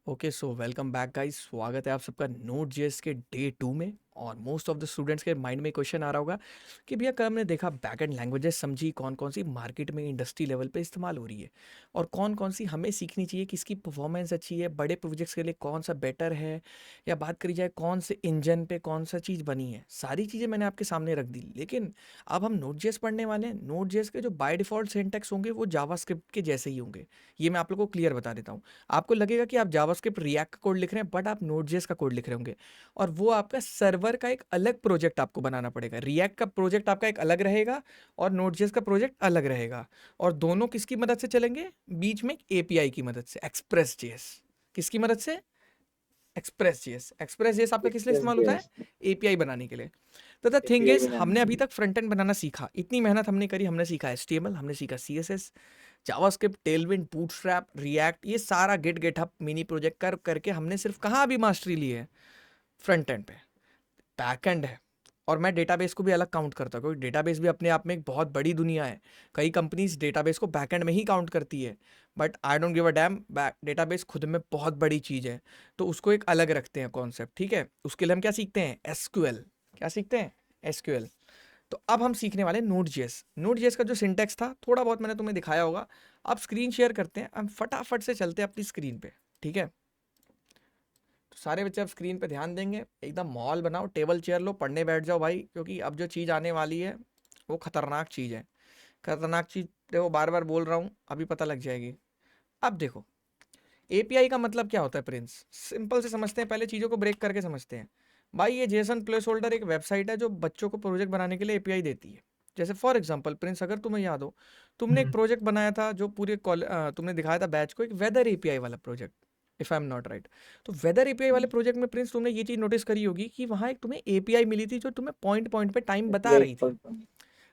Okay so welcome back guys. स्वागत है आप सबका नोट जेएस के डे 2 में। और मोस्ट ऑफ द स्टूडेंट्स के माइंड में क्वेश्चन आ रहा होगा कि भैया कब हमने देखा बैकएंड लैंग्वेजेस समझी कौन कौन सी मार्केट में इंडस्ट्री लेवल पे इस्तेमाल हो रही है और कौन कौन सी हमें सीखनी चाहिए, किसकी परफॉर्मेंस अच्छी है, बड़े प्रोजेक्ट्स के लिए कौन सा बेटर है, या बात करी जाए कौन से इंजन पे कौन सा चीज़ बनी है। सारी चीज़ें मैंने आपके सामने रख दी, लेकिन अब हम नोट जेएस पढ़ने वाले हैं। नोट जेएस के जो बाय डिफ़ॉल्ट सिंटैक्स होंगे वो जावास्क्रिप्ट के जैसे ही होंगे। ये मैं आप लोगों को क्लियर बता देता हूँ। आपको लगेगा कि आप जावास्क्रिप्ट रिएक्ट का कोड लिख रहे हैं, बट आप नोड जेएस का कोड लिख रहे होंगे, और वो आपका सर्वर का एक अलग प्रोजेक्ट आपको बनाना पड़ेगा। रिएक्ट का प्रोजेक्ट आपका एक अलग रहेगा और नोड जेएस का प्रोजेक्ट अलग रहेगा। और दोनों किसकी मदद से चलेंगे? बीच में एपीआई की मदद से, एक्सप्रेस जेएस। किसकी मदद से? Express JS. एक्सप्रेस जेएस आपका किस लिए एक्सप्रेस इस्तेमाल होता है? जेएस एपीआई बनाने के लिए। तो द थिंग एपीआई इज, बनाने हमने के अभी लिए। तक फ्रंट एंड बनाना सीखा, इतनी मेहनत हमने करी। हमने सीखा एचटीएमएल, हमने सीखा CSS, JavaScript, Tailwind, bootstrap, react, ये सारा गिटहब मिनी प्रोजेक्ट कर करके हमने सिर्फ कहाँ अभी मास्टरी ली है? फ्रंट एंड पे। बैक एंड है। और मैं डेटाबेस को भी अलग काउंट करता हूँ, क्योंकि डेटाबेस भी अपने आप में एक बहुत बड़ी दुनिया है। कई कंपनीज डेटाबेस को बैक एंड में ही काउंट करती है, but I don't give a dam. Database खुद में बहुत बड़ी चीज़ है, तो उसको एक अलग रखते हैं कॉन्सेप्ट। ठीक है, उसके लिए हम क्या सीखते हैं? एसक्यूएल। क्या सीखते हैं? एसक्यूएल। तो अब हम सीखने वाले नोड जेएस। नोड जेएस का जो सिंटैक्स था थोड़ा बहुत मैंने तुम्हें दिखाया होगा। अब स्क्रीन शेयर करते हैं, हम फटाफट से चलते हैं अपनी स्क्रीन पे। ठीक है, तो सारे बच्चे अब स्क्रीन पे ध्यान देंगे। एकदम मॉल बनाओ, टेबल चेयर लो, पढ़ने बैठ जाओ भाई, क्योंकि अब जो चीज़ आने वाली है वो खतरनाक चीज़ है। खतरनाक चीज़ देखो, बार बार बोल रहा हूँ, अभी पता लग जाएगी। अब देखो, एपीआई का मतलब क्या होता है प्रिंस? सिंपल से समझते हैं, पहले चीज़ों को ब्रेक करके समझते हैं। भाई ये जेसन प्लेस होल्डर एक वेबसाइट है जो बच्चों को प्रोजेक्ट बनाने के लिए एपीआई देती है। जैसे फॉर एग्जांपल प्रिंस, अगर तुम्हें याद हो, तुमने एक प्रोजेक्ट बनाया था जो पूरे तुमने दिखाया था बैच को, एक वेदर एपीआई वाला project, if I am not right. तो वेदर एपीआई वाले प्रोजेक्ट में प्रिंस तुमने ये चीज़ नोटिस करी होगी कि वहाँ एक तुम्हें एपीआई मिली थी जो तुम्हें पॉइंट पॉइंट पे टाइम बता एपीआई रही थी। पर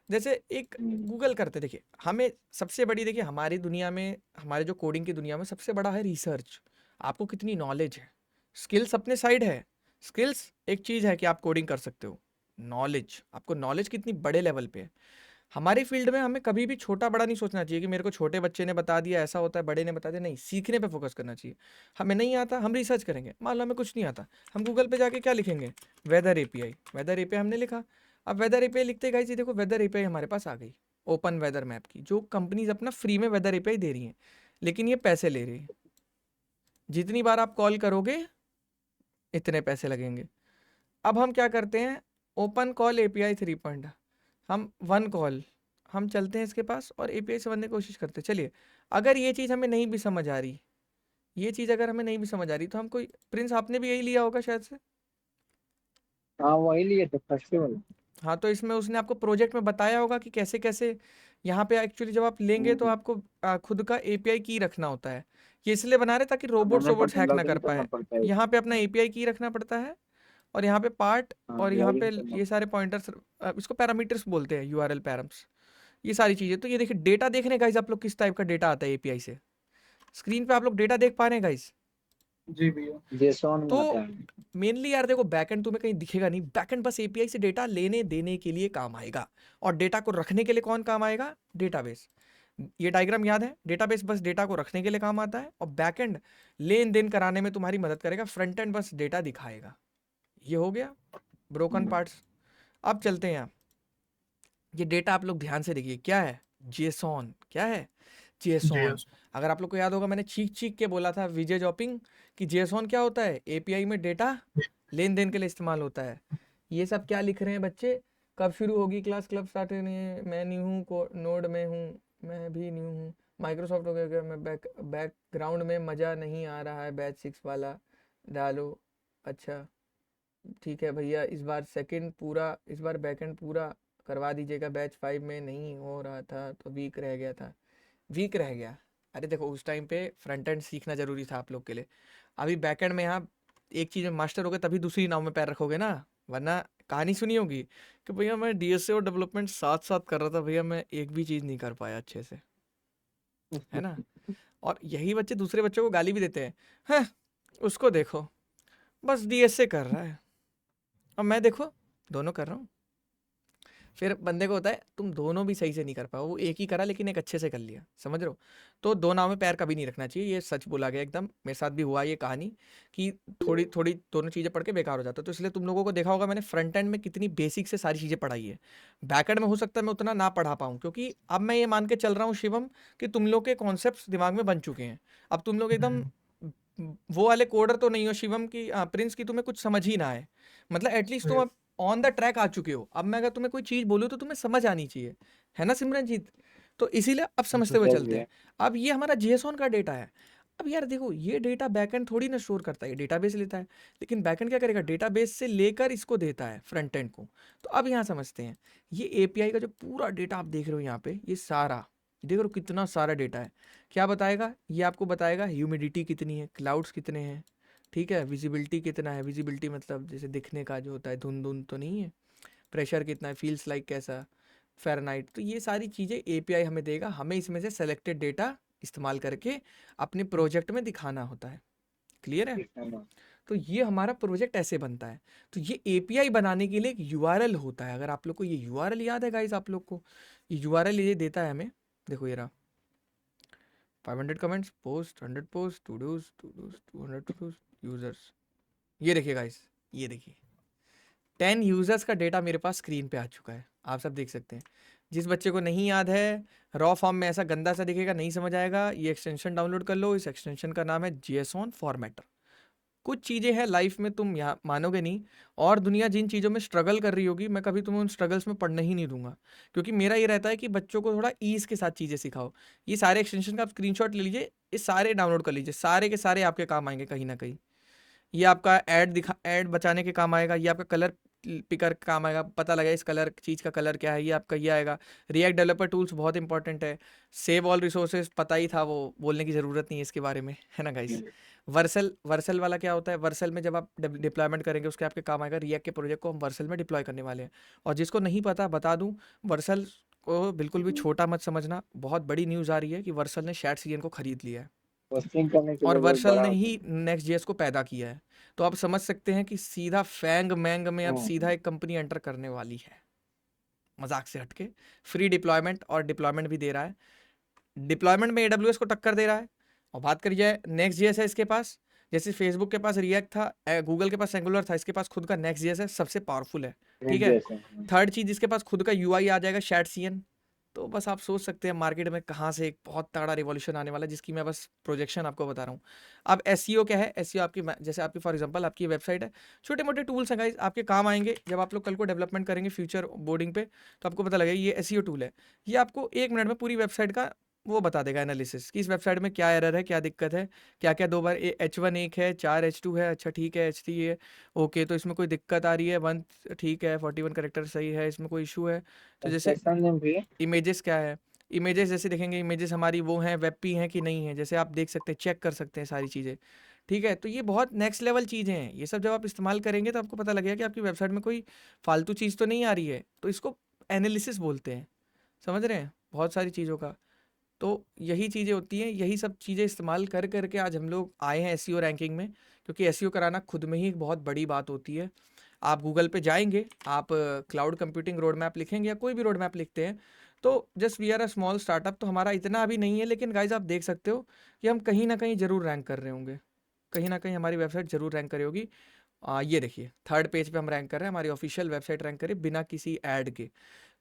जैसे एक गूगल करते, देखिए हमें सबसे बड़ी, देखिए हमारी दुनिया में, हमारे जो कोडिंग की दुनिया में सबसे बड़ा है रिसर्च। आपको कितनी नॉलेज है? स्किल्स अपने साइड है। स्किल्स एक चीज़ है कि आप कोडिंग कर सकते हो। नॉलेज, आपको नॉलेज कितनी बड़े लेवल पे है। हमारी फील्ड में हमें कभी भी छोटा बड़ा नहीं सोचना चाहिए कि मेरे को छोटे बच्चे ने बता दिया ऐसा होता है, बड़े ने बता दिया। नहीं, सीखने पे फोकस करना चाहिए। हमें नहीं आता, हम रिसर्च करेंगे। मान लो हमें कुछ नहीं आता, हम गूगल पे जाके क्या लिखेंगे? Weather API. वेदर एपीआई हमने लिखा। अब वेदर एपीआई लिखते गाइस, ये देखो वेदर एपीआई हमारे पास आ गई, ओपन वेदर मैप की, जो कंपनीज अपना फ्री में वेदर एपीआई दे रही हैं, लेकिन ये पैसे ले रही है। जितनी बार आप कॉल करोगे इतने पैसे लगेंगे। अब हम क्या करते हैं? ओपन कॉल एपीआई 3 हम वन कॉल, हम चलते हैं इसके पास और एपीआई से बनने की कोशिश करते हैं। चलिए, अगर ये चीज़ हमें नहीं भी समझ आ रही, ये चीज़ अगर हमें नहीं भी समझ आ रही, तो हम कोई, प्रिंस आपने भी यही लिया होगा शायद से। हाँ वही लिए थे फेस्टिवल। हाँ, तो इसमें उसने आपको प्रोजेक्ट में बताया होगा कि कैसे कैसे यहाँ पे एक्चुअली जब आप लेंगे तो आपको खुद का एपीआई की रखना होता है। ये इसलिए बना रहे ताकि रोबोट्स हमें वोबोट्स हैक ना लॉग इन कर करना पाए। पड़ता है। यहाँ पे अपना एपीआई की रखना पड़ता है, और यहाँ पे पार्ट, हाँ और यहाँ लॉग इन पे करना ये सारे पॉइंटर्स, इसको पैरामीटर्स बोलते हैं, यूआरएल पैराम्स, ये सारी चीज़ें। तो ये देखिए डेटा देख रहे हैं गाइस आप लोग, किस टाइप का डेटा आता है एपीआई से। स्क्रीन पे आप लोग डेटा देख पा रहे हैं गाइस? जी भैया जेसॉन में तो आता है। मेनली यार देखो, बैकएंड तुम्हें कहीं दिखेगा नहीं। बैकएंड बस एपीआई से डेटा लेने देने के लिए काम आएगा, और डेटा को रखने के लिए कौन काम आएगा? डेटाबेस। ये डायग्राम याद है? डेटाबेस बस डेटा को रखने के लिए काम आता है, और बैकएंड लेन देन कराने में तुम्हारी मदद करेगा। फ्रंट एंड बस डेटा दिखाएगा। ये हो गया ब्रोकन पार्ट्स। अब चलते हैं यहाँ। ये डेटा आप लोग ध्यान से देखिए, क्या है? जेसॉन। क्या है? जी जेसॉन। अगर आप लोग को याद होगा, मैंने चीख चीख के बोला था विजय जॉपिंग कि जेसॉन क्या होता है? एपीआई में डेटा लेन देन के लिए इस्तेमाल होता है। ये सब क्या लिख रहे हैं बच्चे? कब शुरू होगी क्लास? क्लब स्टार्ट नहीं है, मैं न्यू हूँ, नोड में हूँ, मैं भी न्यू हूँ, माइक्रोसॉफ्ट हो गया, मैं बैकग्राउंड में मज़ा नहीं आ रहा है, बैच 6 वाला डालो। अच्छा, ठीक है भैया, इस बार सेकंड पूरा, इस बार बैकएंड पूरा करवा दीजिएगा, बैच 5 में नहीं हो रहा था तो वीक रह गया था। वीक रह गया? अरे देखो, उस टाइम पे फ्रंट एंड सीखना जरूरी था आप लोग के लिए। अभी बैकएंड में यहाँ एक चीज़ में मास्टर हो गए तभी दूसरी नाव में पैर रखोगे ना, वरना कहानी सुनी होगी कि भैया मैं डीएसए और डेवलपमेंट साथ साथ कर रहा था, भैया मैं एक भी चीज़ नहीं कर पाया अच्छे से, है ना? और यही बच्चे दूसरे बच्चों को गाली भी देते हैं, हैं उसको देखो बस डीएसए कर रहा है, और मैं देखो दोनों कर रहा हूँ। फिर बंदे को होता है तुम दोनों भी सही से नहीं कर पाओ, वो एक ही करा लेकिन एक अच्छे से कर लिया, समझ रहे हो? तो दो नाव में पैर कभी नहीं रखना चाहिए, ये सच बोला गया एकदम, मेरे साथ भी हुआ ये कहानी कि थोड़ी थोड़ी दोनों चीज़ें पढ़ के बेकार हो जाता है। तो इसलिए तुम लोगों को देखा होगा मैंने फ्रंट एंड में कितनी बेसिक से सारी चीज़ें पढ़ाई है, बैक एंड में हो सकता है मैं उतना ना पढ़ा पाऊँ, क्योंकि अब मैं ये मान के चल रहा हूँ शिवम कि तुम लोग के कॉन्सेप्ट दिमाग में बन चुके हैं। अब तुम लोग एकदम वो वाले कोडर तो नहीं हो शिवम की प्रिंस की तुम्हें कुछ समझ ही ना आए, मतलब एटलीस्ट तुम अब ऑन द ट्रैक आ चुके हो। अब मैं अगर तुम्हें कोई चीज़ बोलूँ तो तुम्हें समझ आनी चाहिए, है ना सिमरनजीत? तो इसीलिए अब समझते हुए चलते हैं। अब ये हमारा जेएसऑन का डेटा है। अब यार देखो, ये डेटा बैकएंड थोड़ी ना स्टोर करता है, ये डेटाबेस लेता है, लेकिन बैकएंड क्या करेगा, डेटाबेस से लेकर इसको देता है फ्रंट एंड को। तो अब यहाँ समझते हैं, ये एपीआई का जो पूरा डेटा आप देख रहे हो यहाँ पे, ये सारा देख रहे हो कितना सारा डेटा है। क्या बताएगा ये? आपको बताएगा ह्यूमिडिटी कितनी है, क्लाउड्स कितने हैं, ठीक है, विजिबिलिटी कितना है, विजिबिलिटी मतलब जैसे दिखने का जो होता है, धुंध धुंध तो नहीं है, प्रेशर कितना है, फील्स लाइक कैसा, फ़ारेनहाइट। तो ये सारी चीज़ें एपीआई हमें देगा, हमें इसमें से सेलेक्टेड डेटा इस्तेमाल करके अपने प्रोजेक्ट में दिखाना होता है। क्लियर है? तो ये हमारा प्रोजेक्ट ऐसे बनता है। तो ये एपीआई बनाने के लिए एक यूआरएल होता है। अगर आप लोग को ये यूआरएल याद है गाइस, आप लोग को ये यूआरएल ये देता है हमें, देखो ये रहा, 500 comments, post 100 post, to-dos 200 to-dos, users. ये देखिए गाइस, ये देखिए 10 यूजर्स का डेटा मेरे पास स्क्रीन पे आ चुका है, आप सब देख सकते हैं। जिस बच्चे को नहीं याद है, रॉ फॉर्म में ऐसा गंदा सा दिखेगा, नहीं समझ आएगा, ये एक्सटेंशन डाउनलोड कर लो। इस एक्सटेंशन का नाम है जेएसऑन फॉर्मेटर। कुछ चीज़ें हैं लाइफ में, तुम यहाँ मानोगे नहीं, और दुनिया जिन चीज़ों में स्ट्रगल कर रही होगी, मैं कभी तुम्हें उन स्ट्रगल्स में पढ़ने ही नहीं दूंगा, क्योंकि मेरा ये रहता है कि बच्चों को थोड़ा ईज के साथ चीज़ें सिखाओ। ये सारे एक्सटेंशन का आप स्क्रीनशॉट ले लीजिए, ये सारे डाउनलोड कर लीजिए, सारे के सारे आपके काम आएंगे कहीं ना कहीं। ये आपका ऐड बचाने के काम आएगा, ये आपका कलर पिकर काम आएगा, पता लगा इस कलर चीज़ का कलर क्या है, ये आपका ये आएगा। रिएक्ट डेवलपर टूल्स बहुत इंपॉर्टेंट है। सेव ऑल रिसोर्सेज पता ही था, वो बोलने की ज़रूरत नहीं है इसके बारे में, है ना गाइस? वर्सल वाला क्या होता है, वर्सल में जब आप डिप्लॉयमेंट करेंगे उसके आपके काम आएगा। रिएक्ट के प्रोजेक्ट को हम वर्सल में डिप्लॉय करने वाले हैं। और जिसको नहीं पता बता दूं, वर्सल को बिल्कुल भी छोटा मत समझना, बहुत बड़ी न्यूज़ आ रही है कि वर्सल ने शैट सीएन को खरीद लिया है, होस्टिंग करने के और लिए बहुत वर्सल बड़ा ने होता ही नेक्स्ट जेएस को पैदा किया है। तो आप समझ सकते हैं कि सीधा फैंग मैंग में अब है। सीधा एक कंपनी एंटर करने वाली है, मजाक से हटके। फ्री डिप्लॉयमेंट और डिप्लॉयमेंट भी दे रहा है, डिप्लॉयमेंट में एडब्ल्यूएस को टक्कर दे रहा है। और बात करी जाए नेक्स्ट जेएस है इसके पास, जैसे फेसबुक के पास रिएक्ट था, गूगल के पास एंगुलर था, इसके पास खुद का नेक्स्ट जेएस है, सबसे पावरफुल है, ठीक है। जैसे थर्ड चीज, इसके पास खुद का यूआई आ जाएगा, शैट सीएन। तो बस आप सोच सकते हैं मार्केट में कहाँ से एक बहुत तगड़ा रिवॉल्यूशन आने वाला है, जिसकी मैं बस प्रोजेक्शन आपको बता रहा हूँ। अब एसईओ क्या है? एसईओ आपकी जैसे आपकी फॉर एग्जांपल आपकी वेबसाइट है, छोटे मोटे टूल्स हैं गाइस, आपके काम आएंगे जब आप लोग कल को डेवलपमेंट करेंगे फ्यूचर बोर्डिंग पे, तो आपको पता लगेगा ये एसईओ टूल है। ये आपको 1 मिनट में पूरी वेबसाइट का वो बता देगा एनालिसिस, कि इस वेबसाइट में क्या एरर है, क्या दिक्कत है, क्या क्या 2 बार H1 एक है, 4 H2 है, अच्छा ठीक है, H3 है, ओके, तो इसमें कोई दिक्कत आ रही है, 1 ठीक है, 41 करेक्टर सही है, इसमें कोई इशू है। तो जैसे भी इमेजेस क्या है, इमेजेस जैसे देखेंगे, इमेजेस हमारी वो हैं, वेब पी हैं कि नहीं है, जैसे आप देख सकते हैं, चेक कर सकते हैं सारी चीज़ें, ठीक है। तो ये बहुत नेक्स्ट लेवल चीज़ें हैं, ये सब जब आप इस्तेमाल करेंगे तो आपको पता लगेगा कि आपकी वेबसाइट में कोई फालतू चीज़ तो नहीं आ रही है। तो इसको एनालिसिस बोलते हैं, समझ रहे हैं, बहुत सारी चीज़ों का। तो यही चीज़ें होती हैं, यही सब चीज़ें इस्तेमाल कर करके आज हम लोग आए हैं एसईओ रैंकिंग में, क्योंकि एसईओ कराना खुद में ही एक बहुत बड़ी बात होती है। आप गूगल पे जाएंगे, आप क्लाउड कंप्यूटिंग रोड मैप लिखेंगे या कोई भी रोड मैप लिखते हैं, तो just we are a small startup, तो हमारा इतना अभी नहीं है, लेकिन गाइज आप देख सकते हो कि हम कहीं ना कहीं ज़रूर रैंक कर रहे होंगे, कहीं ना कहीं हमारी वेबसाइट ज़रूर रैंक करी होगी। ये देखिए थर्ड पेज पे हम रैंक कर रहे हैं, हमारी ऑफिशियल वेबसाइट रैंक करे बिना किसी ऐड के।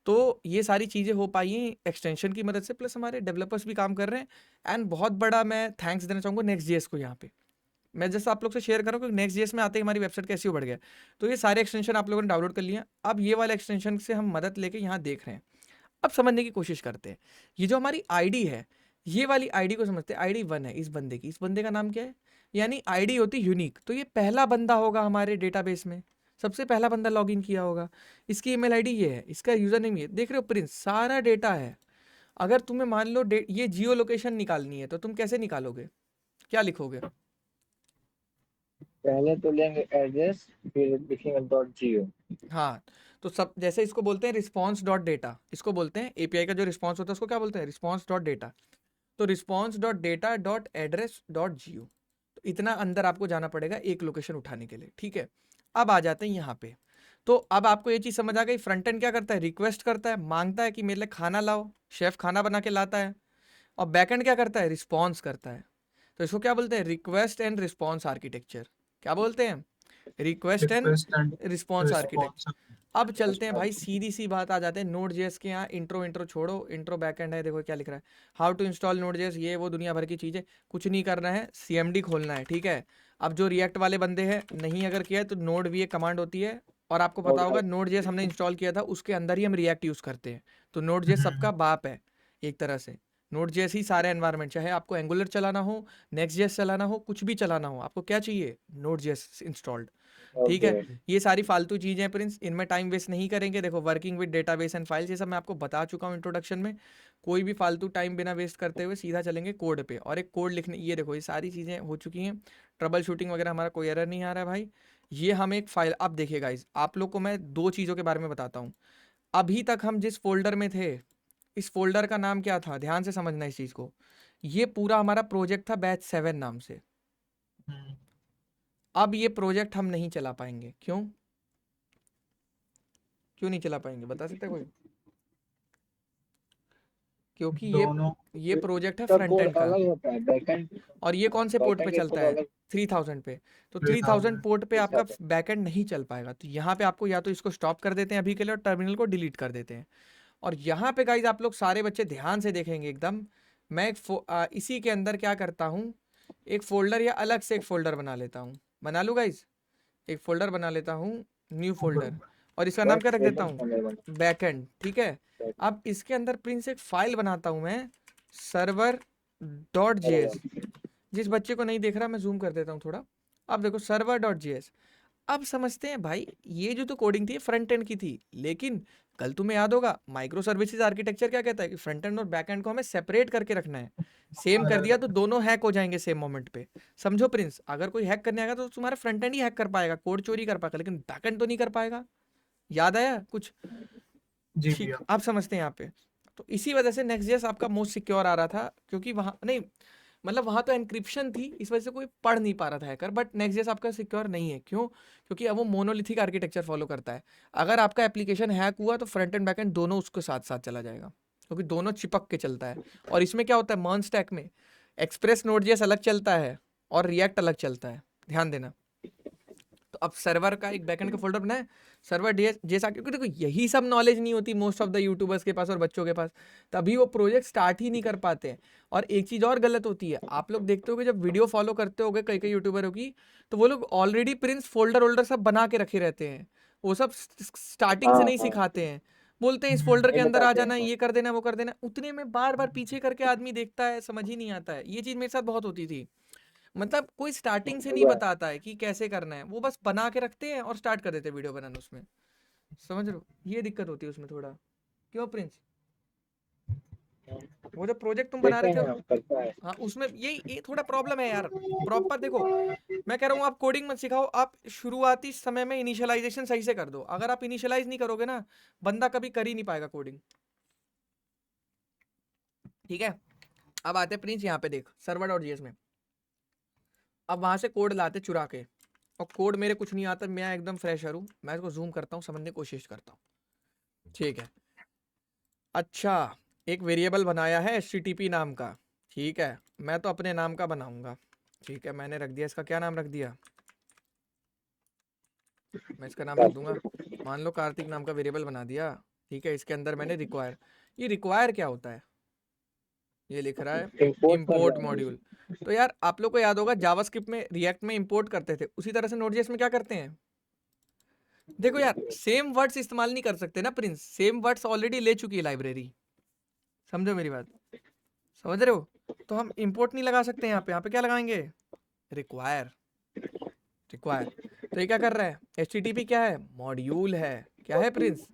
तो ये सारी चीज़ें हो पाई हैं एक्सटेंशन की मदद से, प्लस हमारे डेवलपर्स भी काम कर रहे हैं। एंड बहुत बड़ा मैं थैंक्स देना चाहूँगा नेक्स्ट जेएस को यहाँ पे। मैं जैसा आप लोग से शेयर करूँ कि नेक्स्ट जेएस में आते ही हमारी वेबसाइट कैसे बढ़ गया। तो ये सारे एक्सटेंशन आप लोगों ने डाउनलोड कर लिया, अब ये वाले एक्सटेंशन से हम मदद लेके यहाँ देख रहे हैं। अब समझने की कोशिश करते हैं, ये जो हमारी आईडी है, ये वाली आईडी को समझते हैं। आईडी 1 है इस बंदे की, इस बंदे का नाम क्या है, यानी आईडी होती यूनिक, तो ये पहला बंदा होगा हमारे डेटाबेस में, सबसे पहला बंदा लॉगिन किया होगा। इसकी ईमेल आईडी ये है, इसका यूजर नेम ये, देख रहे हो प्रिंस, सारा डेटा है। अगर तुम्हें मान लो ये जियो लोकेशन निकालनी है, तो तुम कैसे निकालोगे, क्या लिखोगे? पहले तो लेंगे एड्रेस, फिर लिखेंगे .geo। हाँ, तो सब जैसे इसको बोलते हैं रिस्पॉन्स डॉट डेटा, इसको बोलते हैं एपीआई का जो रिस्पॉन्स होता है उसको क्या बोलते हैं, रिस्पॉन्स डॉट डेटा। तो response dot data dot address dot geo, तो इतना अंदर आपको जाना पड़ेगा एक लोकेशन उठाने के लिए, ठीक है। अब आ जाते हैं यहाँ पे, तो अब आपको ये चीज़ समझ आ गई, फ्रंट एंड क्या करता है, रिक्वेस्ट करता है, मांगता है कि मेरे लिए खाना लाओ, शेफ खाना बना के लाता है, और बैक एंड क्या करता है, रिस्पॉन्स करता है। तो इसको क्या बोलते हैं, रिक्वेस्ट एंड रिस्पॉन्स आर्किटेक्चर। क्या बोलते हैं, request and request and response architecture. Response. अब चलते हैं भाई, सीधी सी बात आ जाते हैं नोड जेएस के यहाँ। इंट्रो छोड़ो, इंट्रो बैकएंड है, देखो क्या लिख रहा है, how to install Node JS, ये वो दुनिया भर की चीज़ें, कुछ नहीं करना है, CMD खोलना है, ठीक है। अब जो रिएक्ट वाले बंदे हैं, नहीं अगर किया है तो नोड भी एक कमांड होती है, और आपको पता होगा नोड जेएस हमने इंस्टॉल किया था, उसके अंदर ही हम रिएक्ट यूज़ करते हैं। तो नोड जेएस सबका बाप है एक तरह से। नोड जेएस ही सारे एनवायरनमेंट, चाहे आपको एंगुलर चलाना हो, नेक्स्ट जेएस चलाना हो, कुछ भी चलाना हो, आपको क्या चाहिए, नोड जेएस इंस्टॉल्ड, ठीक है। ये सारी फालतू चीज़ें हैं प्रिंस, इनमें टाइम वेस्ट नहीं करेंगे। देखो working with database and files, ये सब मैं आपको बता चुका हूँ इंट्रोडक्शन में। कोई भी फालतू टाइम बिना वेस्ट करते हुए सीधा चलेंगे कोड पे, और एक कोड लिखने, ये देखो ये सारी चीज़ें हो चुकी हैं। ट्रबल शूटिंग वगैरह हमारा कोई एरर नहीं आ रहा है भाई। ये हम एक फाइल, अब देखिए गाइज, आप लोग को मैं 2 चीज़ों के बारे में बताता हूँ। अभी तक हम जिस फोल्डर में थे, इस फोल्डर का नाम क्या था, ध्यान से समझना इस चीज़ को। ये पूरा हमारा प्रोजेक्ट था बैच 7 नाम से। अब ये प्रोजेक्ट हम नहीं चला पाएंगे, क्यों नहीं चला पाएंगे, बता सकते हैं कोई? क्योंकि ये प्रोजेक्ट है फ्रंट एंड का, अलग होता है, बैकएंड और ये कौन से पोर्ट पे बैकएंड चलता है, अलग 3000 पे। तो 3000 3000 पोर्ट पे आपका 3000 बैकएंड नहीं चल पाएगा। तो यहाँ पे आपको या तो इसको स्टॉप कर देते हैं अभी के लिए, और टर्मिनल को डिलीट कर देते हैं। और यहाँ पे गाइज आप लोग सारे बच्चे ध्यान से देखेंगे एकदम, मैं इसी के अंदर क्या करता हूँ, एक फोल्डर या अलग से एक फोल्डर बना लेता हूँ, बना लूँ गाइज, एक फोल्डर बना लेता हूँ, न्यू फोल्डर, और इसका नाम क्या रख देता हूँ, बैकएंड, ठीक है। अब इसके अंदर प्रिंस एक फाइल बनाता हूँ मैं, server.js। जिस बच्चे को नहीं देख रहा, मैं जूम कर देता हूँ थोड़ा। अब देखो server.js। अब समझते हैं भाई, ये जो तो कोडिंग थी फ्रंट एंड की थी, लेकिन कल तुम्हें याद होगा माइक्रो सर्विसेज आर्किटेक्चर क्या कहता है कि फ्रंट एंड और बैक एंड को हमें सेपरेट करके रखना है। सेम कर दिया तो दोनों हैक हो जाएंगे सेम मोमेंट पे। समझो प्रिंस, अगर कोई हैक करने आएगा तो तुम्हारा फ्रंट एंड ही हैक कर पाएगा, कोड चोरी कर पाएगा, लेकिन बैक एंड तो नहीं कर पाएगा। याद आया कुछ? जी ठीक, भैया। आप समझते हैं यहाँ पे। तो इसी वजह से नेक्स्ट.जेएस आपका मोस्ट सिक्योर आ रहा था, क्योंकि वहाँ नहीं, मतलब वहाँ तो एनक्रिप्शन थी, इस वजह से कोई पढ़ नहीं पा रहा था हैकर। बट नेक्स्ट.जेएस आपका सिक्योर नहीं है, क्यों? क्योंकि अब वो मोनोलिथिक आर्किटेक्चर फॉलो करता है। अगर आपका एप्लीकेशन हैक हुआ तो फ्रंट एंड बैक एंड दोनों उसके साथ साथ चला जाएगा, क्योंकि दोनों चिपक के चलता है। और इसमें क्या होता है, मर्ज स्टैक में एक्सप्रेस नोड.जेएस अलग चलता है और रिएक्ट अलग चलता है, ध्यान देना। तो अब सर्वर का एक बैकएंड का फोल्डर बनाए, सर्वर जेएस, क्योंकि देखो यही सब नॉलेज नहीं होती मोस्ट ऑफ द यूट्यूबर्स के पास और बच्चों के पास, तभी वो प्रोजेक्ट स्टार्ट ही नहीं कर पाते हैं। और एक चीज़ और गलत होती है, आप लोग देखते हो कि जब वीडियो फॉलो करते होगे कई कई यूट्यूबरों की, तो वो लोग ऑलरेडी प्रिंस फोल्डर वोल्डर सब बना के रखे रहते हैं। वो सब स्टार्टिंग से नहीं सिखाते हैं, बोलते हैं इस फोल्डर के अंदर आ जाना, ये कर देना, वो कर देना, उतने में बार बार पीछे करके आदमी देखता है, समझ ही नहीं आता है। ये चीज़ मेरे साथ बहुत होती थी, मतलब कोई स्टार्टिंग से नहीं बताता है कि कैसे करना है, वो बस बना के रखते हैं और स्टार्ट कर देते हैं वीडियो बनाना उसमें। समझ रहे हो, ये दिक्कत होती है उसमें थोड़ा। क्यों प्रिंस? वो जो प्रोजेक्ट तुम बना रहे थे, हाँ उसमें ये थोड़ा प्रॉब्लम है यार। प्रॉपर देखो, मैं कह रहा हूँ आप कोडिंग मत सिखाओ, आप शुरुआती समय में इनिशियलाइजेशन सही से कर दो। अगर आप इनिशियलाइज नहीं करोगे ना, बंदा कभी कर ही नहीं पाएगा कोडिंग, ठीक है। अब आते हैं प्रिंस यहाँ पे, देख server.js में, अब वहां से कोड लाते चुरा के, और कोड मेरे कुछ नहीं आता, मैं एकदम फ्रेशर हूँ, मैं इसको जूम करता हूँ, समझने की कोशिश करता हूँ, ठीक है। अच्छा, एक वेरिएबल बनाया है HTTP नाम का, ठीक है, मैं तो अपने नाम का बनाऊंगा, ठीक है। मैंने रख दिया, इसका क्या नाम रख दिया, मैं इसका नाम रख दूंगा, मान लो कार्तिक नाम का वेरिएबल बना दिया, ठीक है। इसके अंदर मैंने रिक्वायर, ये रिक्वायर क्या होता है, ये लिख रहा है इंपोर्ट मॉड्यूल। तो यार आप लोग को याद होगा जावास्क्रिप्ट में, रिएक्ट में इंपोर्ट करते थे, उसी तरह से नोड.जेएस में क्या करते हैं। देखो यार, सेम वर्ड्स इस्तेमाल नहीं कर सकते ना प्रिंस, सेम वर्ड्स ऑलरेडी ले चुकी है लाइब्रेरी, समझो मेरी बात, समझ रहे हो। तो हम इंपोर्ट नहीं लगा सकते यहाँ पे क्या लगाएंगे, रिक्वायर। तो ये क्या कर रहा है, HTTP क्या है, मॉड्यूल है, क्या है प्रिंस,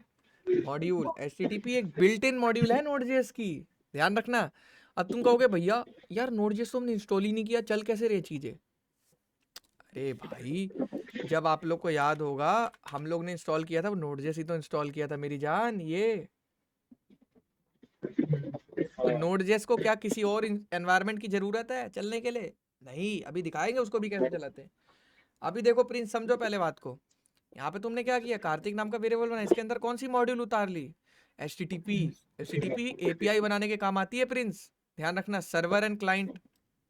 मॉड्यूल। HTTP एक बिल्ट इन मॉड्यूल है नोड.जेएस की, ध्यान रखना। अब तुम कहोगे भैया यार नोड.जेएस तो हमने इंस्टॉल ही नहीं किया, चल कैसे रही चीजें। अरे भाई, जब आप लोग को याद होगा हम लोग ने इंस्टॉल किया था, वो नोड.जेएस ही तो इंस्टॉल किया था मेरी जान। ये तो नोड.जेएस को क्या किसी और एनवायरनमेंट की जरूरत है चलने के लिए? नहीं, अभी दिखाएंगे उसको भी कैसे चलाते हैं। अभी देखो प्रिंस, समझो पहले बात को, यहाँ पे तुमने क्या किया, कार्तिक नाम का वेरिएबल बना, इसके अंदर कौन सी मॉड्यूल उतार ली, HTTP। HTTP API बनाने के काम आती है प्रिंस, ध्यान रखना, सर्वर एंड क्लाइंट।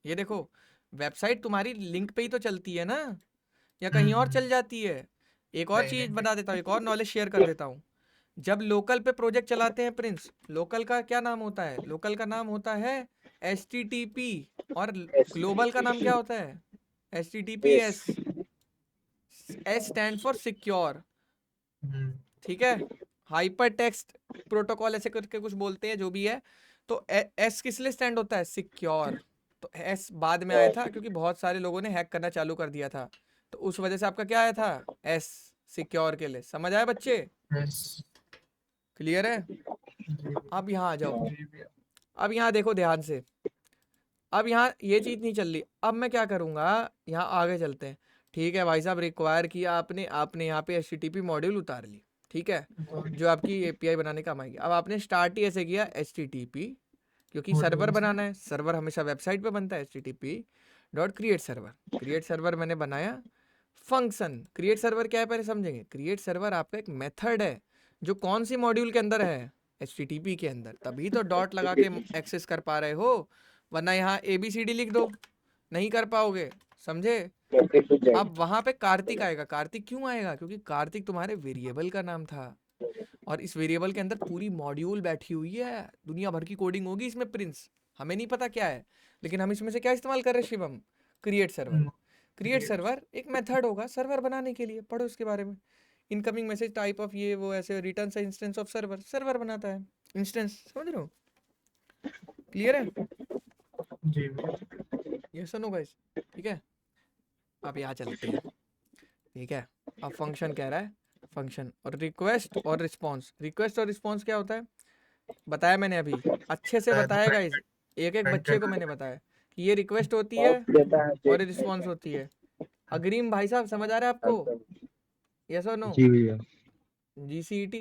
ये देखो, वेबसाइट तुम्हारी लिंक पे ही तो चलती है ना, या कहीं और चल जाती है। एक और नहीं चीज नहीं बता देता हूँ, एक और नॉलेज शेयर कर देता हूँ। जब लोकल पे प्रोजेक्ट चलाते हैं प्रिंस, लोकल का क्या नाम होता है, लोकल का नाम होता है HTTP, और ग्लोबल का नाम क्या होता है, HTTPS। S stand for secure, ठीक है, हाइपर टेक्स्ट प्रोटोकॉल ऐसे करके कुछ बोलते हैं, जो भी है। तो S किस लिए स्टैंड होता है, सिक्योर। तो S बाद में आया था क्योंकि बहुत सारे लोगों ने हैक करना चालू कर दिया था, तो उस वजह से आपका क्या आया था, S, सिक्योर के लिए। समझ आया बच्चे, क्लियर है। अब यहाँ आ जाओ, अब यहाँ देखो ध्यान से, अब यहाँ ये चीज़ नहीं चल रही। अब मैं क्या करूँगा, यहाँ आगे चलते हैं। ठीक है भाई साहब, रिक्वायर किया आपने, आपने यहाँ पे HTTP मॉड्यूल उतार ली, ठीक है, जो आपकी API बनाने काम आएगी। अब आपने स्टार्ट ही ऐसे किया HTTP, क्योंकि सर्वर बनाना है, सर्वर हमेशा वेबसाइट पे बनता है, HTTP dot create server. Create server मैंने बनाया, फंक्शन क्रिएट सर्वर क्या है पहले समझेंगे। क्रिएट सर्वर आपका एक मेथड है, जो कौन सी मॉड्यूल के अंदर है, HTTP के अंदर, तभी तो डॉट लगा के एक्सेस कर पा रहे हो, वरना यहाँ ABCD लिख दो, नहीं कर पाओगे, समझे। अब वहां पे कार्तिक आएगा। कार्तिक क्यों आएगा, क्योंकि कार्तिक तुम्हारे वेरिएबल का नाम था, और इस वेरिएबल के अंदर पूरी मॉड्यूल बैठी हुई है, दुनिया भर की कोडिंग होगी इसमें प्रिंस, हमें नहीं पता क्या है, लेकिन हम इसमें से क्या इस्तेमाल कर रहे हैं Shivam, create server. Create server एक मेथड होगा सर्वर बनाने के लिए, पढ़ो इसके बारे में। इनकमिंग मैसेज टाइप ऑफ ये वो ऐसे, रिटर्न से इंस्टेंस ऑफ सर्वर, सर्वर बनाता है इंस्टेंस, समझ रहे हो, क्लियर है। जी ये सुनो गाइस, ठीक है। अब यहाँ चलते हैं, ठीक है। अब फंक्शन कह रहा है, फंक्शन और रिक्वेस्ट और रिस्पॉन्स। रिक्वेस्ट और रिस्पॉन्स क्या होता है, बताया मैंने अभी, अच्छे से बताया गाइस, एक एक बच्चे को मैंने बताया कि ये रिक्वेस्ट होती है और ये रिस्पॉन्स होती है। अग्रीम भाई साहब समझ आ रहा है आपको, यस और नो, जी भैया। GCET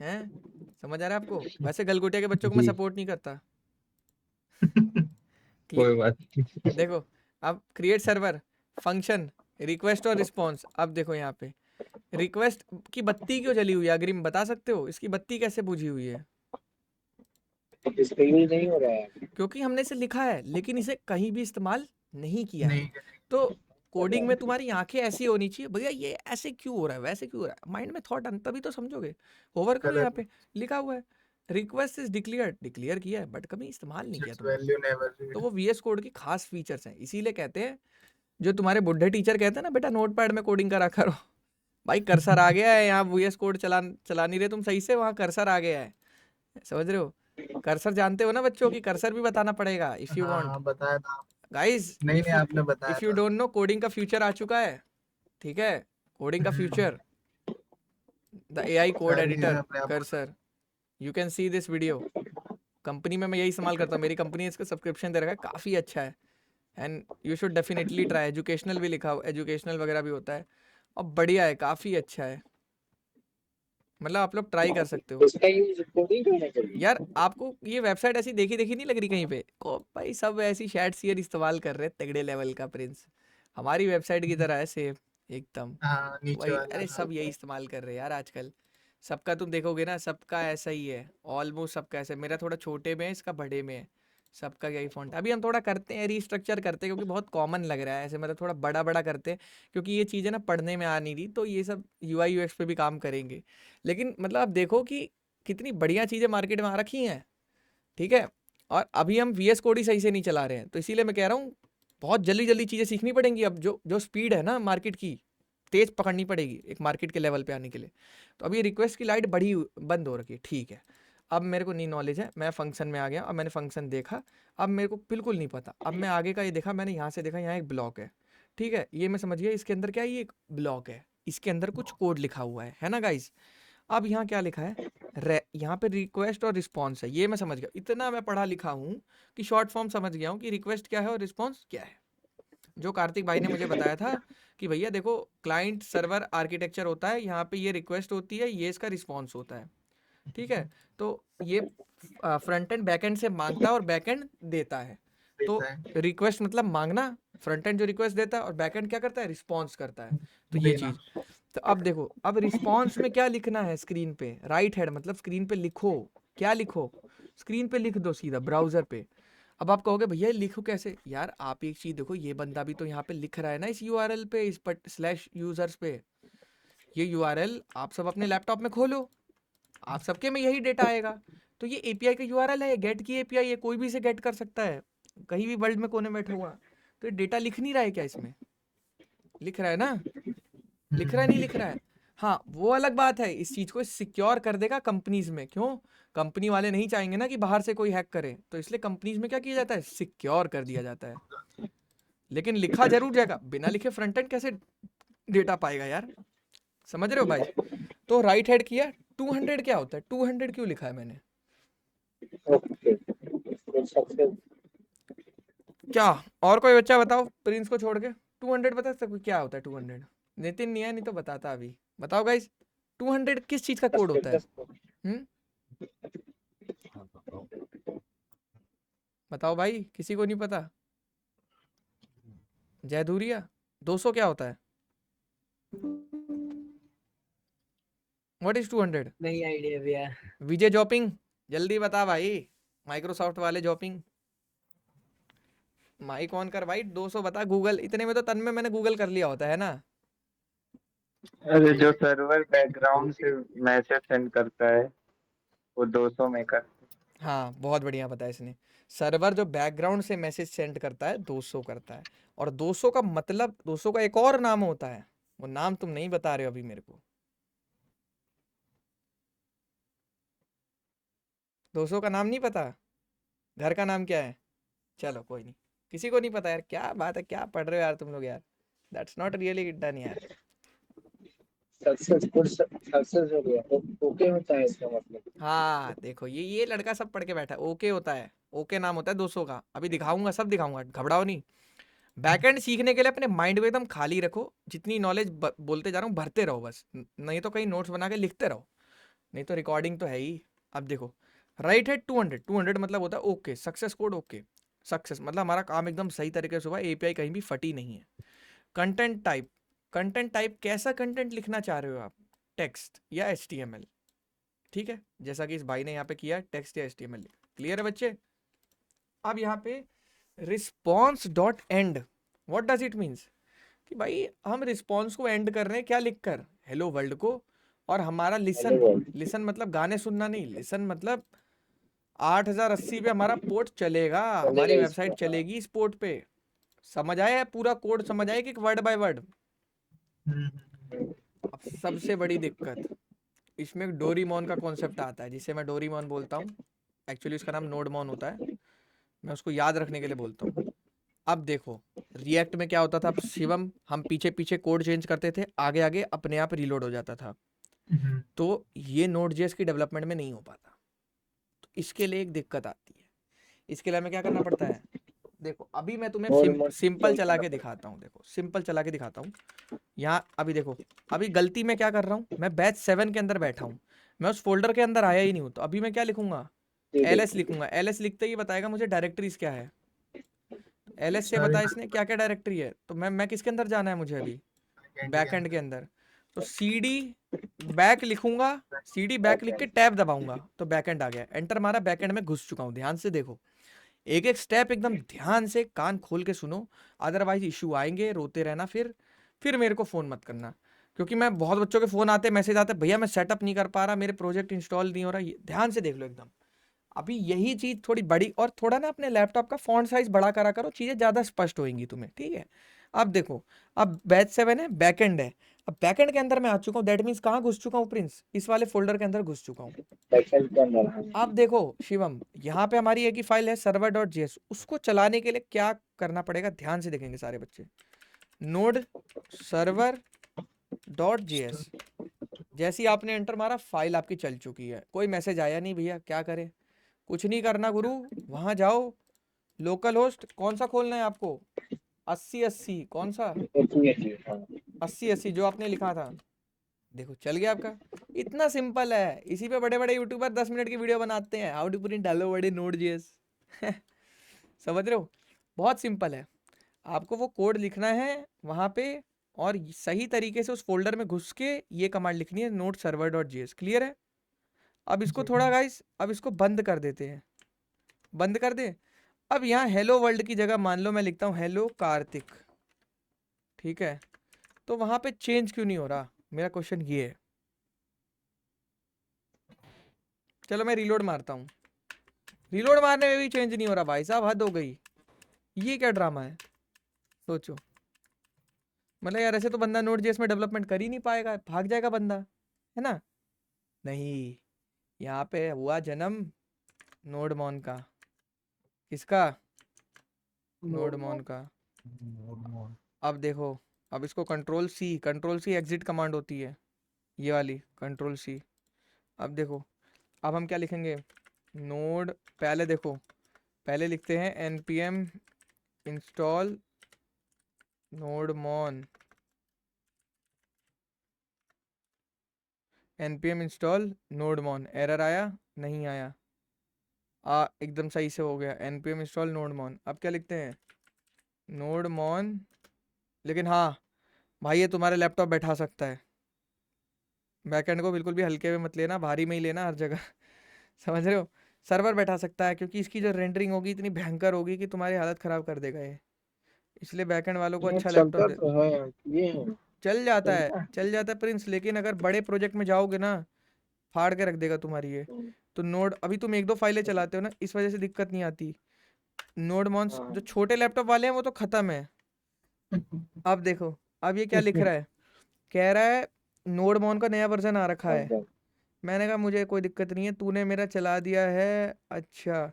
हैं, समझ आ रहा है आपको। वैसे गलगोटिया के बच्चों को मैं जी। सपोर्ट नहीं करता। कोई बात नहीं। देखो, अब क्रिएट सर्वर, फंक्शन, रिक्वेस्ट और रिस्पॉन्स। अब देखो यहाँ पे रिक्वेस्ट की बत्ती क्यों जली हुई है, अग्रिम बता सकते हो, इसकी बत्ती कैसे बुझी हुई है। इस पे यूज नहीं हो रहा है। क्योंकि हमने इसे लिखा है लेकिन इसे कहीं भी इस्तेमाल नहीं किया है। नहीं तो कोडिंग में तुम्हारी आंखें ऐसी होनी चाहिए, भैया ये ऐसे क्यों हो रहा है, वैसे क्यों हो रहा है, माइंड में थॉट तभी तो समझोगे। होवर करो, यहाँ पे लिखा हुआ है रिक्वेस्ट इज डिक्लेयर्ड, डिक्लेयर किया है बट कभी इस्तेमाल नहीं किया तुमने। वैल्यू नेवर तो वो VS कोड की खास फीचर्स हैं, इसीलिए कहते हैं, जो तुम्हारे बुढ़े टीचर कहते हैं ना, बेटा नोटपैड में कोडिंग करा करो। भाई कर्सर आ गया है, यहाँ VS कोड चला नहीं रहे तुम सही से, वहाँ कर्सर आ गया है, समझ रहे हो। कर्सर जानते हो ना बच्चों की, कर्सर भी बताना पड़ेगा इफ यू वांट हाँ बताया था गाइस। नहीं नहीं आपने बताया इफ यू था डोंट नो, कोडिंग का फ्यूचर आ चुका है, ठीक है, कोडिंग का फ्यूचर, द AI कोड सारी चीजें एडिटर, अपने आप cursor, you can see this video. Company में मैं यही इस्तेमाल करता हूँ, मेरी कंपनी ने इसका सब्सक्रिप्शन दे रखा है, काफ़ी अच्छा है, and you should definitely try. Educational भी लिखा हो, एजुकेशनल वगैरह भी होता है, और बढ़िया है, काफ़ी अच्छा है, मतलब आप लोग ट्राई कर सकते हो। इसका यूज कोडिंग करना चाहिए। यार आपको ये वेबसाइट ऐसी देखी देखी नहीं लग रही कहीं पे को, भाई सब ऐसी शैट शेयर इस्तेमाल कर रहे हैं तगड़े लेवल का प्रिंस, हमारी वेबसाइट की तरह है सेम एकदम। हाँ नीचे वही, वाला अरे सब यही इस्तेमाल कर रहे हैं यार आजकल, सबका तुम देखोगे ना, सबका ऐसा ही है, ऑलमोस्ट सबका ऐसा है। मेरा थोड़ा छोटे में है, इसका बड़े में है, सबका यही फॉन्ट। अभी हम थोड़ा करते हैं, रीस्ट्रक्चर करते हैं, क्योंकि बहुत कॉमन लग रहा है ऐसे, मतलब थोड़ा बड़ा बड़ा करते हैं, क्योंकि ये चीज़ें ना पढ़ने में आ नहीं रही, तो ये सब UI UX पे भी काम करेंगे। लेकिन मतलब आप देखो कि कितनी बढ़िया चीज़ें मार्केट में आ रखी हैं, ठीक है। और अभी हम VS कोड ही सही से नहीं चला रहे हैं, तो इसीलिए मैं कह रहा हूँ बहुत जल्दी जल्दी चीज़ें सीखनी पड़ेंगी। अब जो जो स्पीड है ना मार्केट की, तेज़ पकड़नी पड़ेगी एक मार्केट के लेवल पे आने के लिए। तो अभी रिक्वेस्ट की लाइट बंद हो रखी है, ठीक है। अब मेरे को नहीं नॉलेज है, मैं फंक्शन में आ गया, अब मैंने फंक्शन देखा, अब मेरे को बिल्कुल नहीं पता। अब मैं आगे का ये देखा, मैंने यहाँ से देखा, यहाँ एक ब्लॉक है, ठीक है, ये मैं समझ गया इसके अंदर क्या है, ये एक ब्लॉक है, इसके अंदर कुछ कोड लिखा हुआ है ना गाइस। अब यहाँ क्या लिखा है, यहाँ पे रिक्वेस्ट और रिस्पॉन्स है, ये मैं समझ गया, इतना मैं पढ़ा लिखा हूँ कि शॉर्ट फॉर्म समझ गया हूँ कि रिक्वेस्ट क्या है और रिस्पॉन्स क्या है। जो कार्तिक भाई ने मुझे बताया था कि भैया देखो, क्लाइंट सर्वर आर्किटेक्चर होता है, यहाँ पे ये रिक्वेस्ट होती है, ये इसका रिस्पॉन्स होता है, ठीक है। तो ये फ्रंट एंड बैक एंड से मांगता है और बैक एंड देता है। तो रिक्वेस्ट मतलब मांगना, फ्रंट एंड जो रिक्वेस्ट देता है, और बैक एंड क्या करता है, रिस्पॉन्स करता है। तो ये चीज़, तो अब देखो, अब रिस्पॉन्स में क्या लिखना है स्क्रीन पे, राइट हेड मतलब स्क्रीन पे लिखो, क्या लिखो, स्क्रीन पे लिख दो सीधा ब्राउजर पे। अब आप कहोगे भैया लिखो कैसे, यार आप एक चीज देखो, ये बंदा भी तो यहाँ पे लिख रहा है ना इस यूआरएल पे, इस पर स्लैश यूजर्स पे, ये यूआरएल आप सब अपने लैपटॉप में खोलो, आप सबके में यही डेटा आएगा। तो ये एपीआई का यूआरएल है, गेट की एपीआई है, कोई भी इसे गेट कर सकता है, कहीं भी वर्ल्ड में कोने में बैठा हुआ। तो ये डेटा लिख नहीं रहा है क्या इसमें, लिख रहा है ना, लिख रहा है नहीं लिख रहा है। हाँ वो अलग बात है, इस चीज को सिक्योर कर देगा कंपनीज में, क्यों, कंपनी वाले नहीं चाहेंगे ना कि बाहर से कोई हैक करे, तो इसलिए कंपनीज में क्या किया जाता है, सिक्योर कर दिया जाता है। लेकिन लिखा जरूर जाएगा, बिना लिखे फ्रंट एंड कैसे डेटा पाएगा यार, समझ रहे हो भाई। तो राइट हेड किया, 200 क्या होता है, 200 क्यों लिखा है मैंने, ओके तो सक्सेस क्या, और कोई बच्चा बताओ प्रिंस को छोड़ के, 200 बता सकते क्या होता है 200, नितिन नहीं है, नहीं तो बताता अभी, बताओ गाइस 200 किस चीज का कोड होता है, हम्म बताओ भाई, किसी को नहीं पता, जयधुरिया 200 क्या होता है, व्हाट इज 200, नहीं आइडिया भैया। विजय जॉपिंग जल्दी बता भाई, माइक्रोसॉफ्ट वाले जॉपिंग, माइक ऑन कर भाई, 200 बता, गूगल इतने में तो तन में मैंने गूगल कर लिया होता है ना। अरे जो सर्वर बैकग्राउंड से मैसेज सेंड करता है वो 200 में कर। हाँ बहुत बढ़िया बताया इसने, सर्वर जो बैकग्राउंड से मैसेज सेंड करता है 200 करता है, और 200 का मतलब 200 का एक और नाम होता है, वो नाम तुम नहीं बता रहे हो अभी मेरे को, 200 का नाम नहीं पता, घर का नाम क्या है, चलो कोई नहीं, किसी को नहीं पता यार, क्या बात है, क्या पढ़ रहे हो यार तुम लोग यार, दैट्स नॉट रियली डन यार। सक्सेस हो गया, ओके होता है इसका मतलब। हाँ देखो ये लड़का सब पढ़ के बैठा है, ओके होता है, ओके नाम होता है 200 का, अभी दिखाऊंगा, सब दिखाऊंगा, घबराओ नहीं। बैकएंड सीखने के लिए अपने माइंड को एकदम खाली रखो, जितनी नॉलेज बोलते जा रहा हूँ भरते रहो बस, नहीं तो कहीं नोट्स बना के लिखते रहो, नहीं तो रिकॉर्डिंग तो है ही। अब देखो राइट हेड 200, 200 मतलब होता है okay, success code okay, success मतलब हमारा काम एकदम सही तरीके से हुआ, एपीआई कहीं भी फटी नहीं है। कंटेंट टाइप, कंटेंट टाइप कैसा कंटेंट लिखना चाह रहे हो आप, टेक्स्ट या एचटीएमएल, ठीक है, जैसा कि इस भाई ने यहाँ पे किया टेक्स्ट या एचटीएमएल, क्लियर है बच्चे। अब यहाँ पे response dot and, what does it means, कि भाई हम रिस्पॉन्स को एंड कर रहे हैं क्या लिखकर, हेलो वर्ल्ड को, और हमारा लिसन, लिसन मतलब गाने सुनना नहीं, लिसन मतलब 8080 पे हमारा पोर्ट चलेगा, हमारी वेबसाइट चलेगी इस पोर्ट पे, समझ आया पूरा कोड, समझ आया कि वर्ड बाय वर्ड। अब सबसे बड़ी दिक्कत, इसमें एक डोरीमोन का कॉन्सेप्ट आता है, जिसे मैं डोरीमोन बोलता हूँ, एक्चुअली उसका नाम नोडमोन होता है, मैं उसको याद रखने के लिए बोलता हूँ। अब देखो रिएक्ट में क्या होता था शिवम, हम पीछे पीछे कोड चेंज करते थे, आगे आगे अपने आप रीलोड हो जाता था, तो ये नोड.जेएस की डेवलपमेंट में नहीं हो पाता, तो इसके लिए एक दिक्कत आती है, इसके लिए हमें क्या करना पड़ता है, देखो अभी मैं तुम्हें सिंपल चला के दिखाता हूँ, देखो सिंपल चला के दिखाता हूँ यहाँ, अभी देखो, अभी गलती मैं क्या कर रहा हूँ, मैं बैच 7 के अंदर बैठा हूँ, मैं उस फोल्डर के अंदर आया ही नहीं हूँ, तो अभी मैं क्या लिखूंगा, ls लिखूंगा, ls लिखते ही बताएगा मुझे डायरेक्टरीज क्या है, ls से बता इसने क्या क्या डायरेक्टरी है, तो मैं किसके अंदर जाना है मुझे अभी, बैकएंड के अंदर, तो cd बैक लिखूंगा, cd बैक लिख के टैब दबाऊंगा तो बैकएंड आ गया, एंटर मारा, बैकएंड में घुस चुका हूँ, ध्यान से देखो, एक एक स्टेप एकदम ध्यान से कान खोल के सुनो, अदरवाइज इशू आएंगे, रोते रहना, फिर मेरे को फ़ोन मत करना, क्योंकि मैं बहुत बच्चों के फ़ोन आते मैसेज आते, भैया मैं सेटअप नहीं कर पा रहा, मेरे प्रोजेक्ट इंस्टॉल नहीं हो रहा, ध्यान से देख लो एकदम। अभी यही चीज़ थोड़ी बड़ी, और थोड़ा ना अपने लैपटॉप का फॉन्ट साइज बड़ा करा करो, चीज़ें ज़्यादा स्पष्ट होंगी तुम्हें, ठीक है। अब देखो, अब बैच 7 है, बैकएंड है, अब बैकएंड के अंदर मैं आ चुका हूँ, दैट मीन्स कहाँ घुस चुका हूँ प्रिंस, इस वाले फोल्डर के अंदर घुस चुका हूँ। बैकएंड के अंदर अब देखो शिवम, यहाँ पे हमारी एक ही फाइल है server.js, उसको चलाने के लिए क्या करना पड़ेगा, ध्यान से देखेंगे सारे बच्चे, नोड server.js, जैसे ही आपने एंटर मारा फाइल आपकी चल चुकी है, कोई मैसेज आया नहीं भैया, क्या करें, कुछ नहीं करना गुरु, वहां जाओ, लोकल होस्ट कौन सा खोलना है आपको, 8080, कौन सा 8080 जो आपने लिखा था, देखो चल गया आपका, इतना सिंपल है, इसी पे बड़े बड़े यूट्यूबर 10 मिनट की वीडियो बनाते हैं, how to print hello world in Node JS समझ रहे हो, बहुत सिंपल है, आपको वो कोड लिखना है वहाँ पे, और सही तरीके से उस फोल्डर में घुस के ये कमांड लिखनी है node server dot JS. Clear है? अब इसको जी। थोड़ा गाइस, अब इसको बंद कर देते हैं, बंद कर दे। अब यहाँ हेलो वर्ल्ड की जगह मान लो मैं लिखता हूँ हेलो कार्तिक, ठीक है? तो वहां पे चेंज क्यों नहीं हो रहा, मेरा क्वेश्चन ये है। चलो मैं रीलोड मारता हूँ, रीलोड मारने में भी चेंज नहीं हो रहा भाई साहब, हद हो गई। ये क्या ड्रामा है, सोचो। मतलब यार ऐसे तो बंदा नोड जेएस में डेवलपमेंट कर ही नहीं पाएगा, भाग जाएगा बंदा, है ना? नहीं, यहाँ पे हुआ जन्म नोडमॉन का। किसका? नोडमॉन का। अब देखो, अब इसको कंट्रोल सी एग्जिट कमांड होती है, ये वाली कंट्रोल सी। अब देखो, अब हम क्या लिखेंगे, नोड, पहले देखो, पहले लिखते हैं npm install nodemon, npm install nodemon. Error आया? नहीं आया, एकदम सही से हो गया, npm इंस्टॉल नोडमॉन। अब क्या लिखते हैं, नोडमॉन। लेकिन हाँ भाई, ये तुम्हारे लैपटॉप बैठा सकता है, बैकएंड को बिल्कुल भी हल्के में मत लेना, भारी में ही लेना हर जगह। समझ रहे हो? सर्वर बैठा सकता है, क्योंकि इसकी जो रेंडरिंग होगी इतनी भयंकर होगी कि तुम्हारी हालत खराब कर देगा ये, इसलिए बैकएंड वालों को ये अच्छा लैपटॉप चलता दे। तो है, ये चल जाता है, चलता है। चल जाता है प्रिंस, लेकिन अगर बड़े प्रोजेक्ट में जाओगे ना, फाड़ के रख देगा तुम्हारी ये। तो नोड, अभी तुम एक दो फाइलें चलाते हो ना, इस वजह से दिक्कत नहीं आती। नोड मॉन्स जो हाँ। छोटे लैपटॉप वाले हैं वो तो खत्म है। अब देखो, अब ये क्या लिख रहा है, कह रहा है नोडमॉन का नया वर्जन आ रखा है। मैंने कहा मुझे कोई दिक्कत नहीं है, तूने मेरा चला दिया है। अच्छा,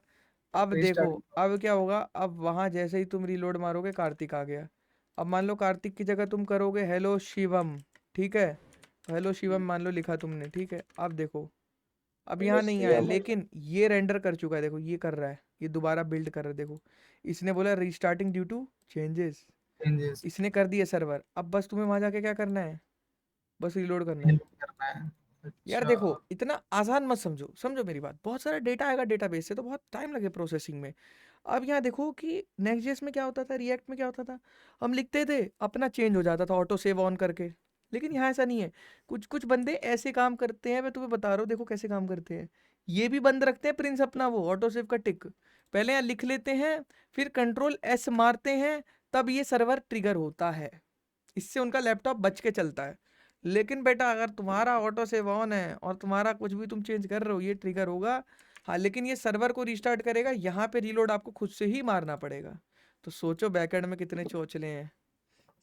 अब देखो, रीस्टार्ट। अब क्या होगा, अब वहां जैसे ही तुम रीलोड मारोगे कार्तिक आ गया। अब मान लो कार्तिक की जगह तुम करोगे हेलो शिवम, ठीक है? तो हेलो शिवम मान लो लिखा तुमने, ठीक है? अब देखो, अब यहाँ नहीं आया, लेकिन ये रेंडर कर चुका है, देखो ये कर रहा है, ये दोबारा बिल्ड कर रहा है, देखो। इसने बोला restarting due to changes, changes इसने कर दिया सर्वर। अब बस तुम्हें वहां जाके क्या करना है, बस रीलोड करना है। करना है। यार अच्छा। देखो, इतना आसान मत समझो, समझो मेरी बात, बहुत सारा डेटा आएगा डेटाबेस से, तो बहुत टाइम लगे प्रोसेसिंग में। अब यहाँ देखो कि नेक्स्ट जेएस में क्या होता था, रिएक्ट में क्या होता था, हम लिखते थे अपना चेंज हो जाता था ऑटो सेव ऑन करके। लेकिन यहाँ ऐसा नहीं है, कुछ कुछ बंदे ऐसे काम करते हैं, मैं तुम्हें बता रहा हूँ, देखो कैसे काम करते हैं। ये भी बंद रखते हैं प्रिंस अपना वो ऑटो सेव का टिक, पहले यहाँ लिख लेते हैं, फिर कंट्रोल एस मारते हैं, तब ये सर्वर ट्रिगर होता है, इससे उनका लैपटॉप बच के चलता है। लेकिन बेटा अगर तुम्हारा ऑटो सेव ऑन है और तुम्हारा कुछ भी तुम चेंज कर रहे हो, ये ट्रिगर होगा। हाँ, लेकिन ये सर्वर को रीस्टार्ट करेगा, यहाँ पे रीलोड आपको खुद से ही मारना पड़ेगा। तो सोचो बैकएंड में कितने चोचले हैं,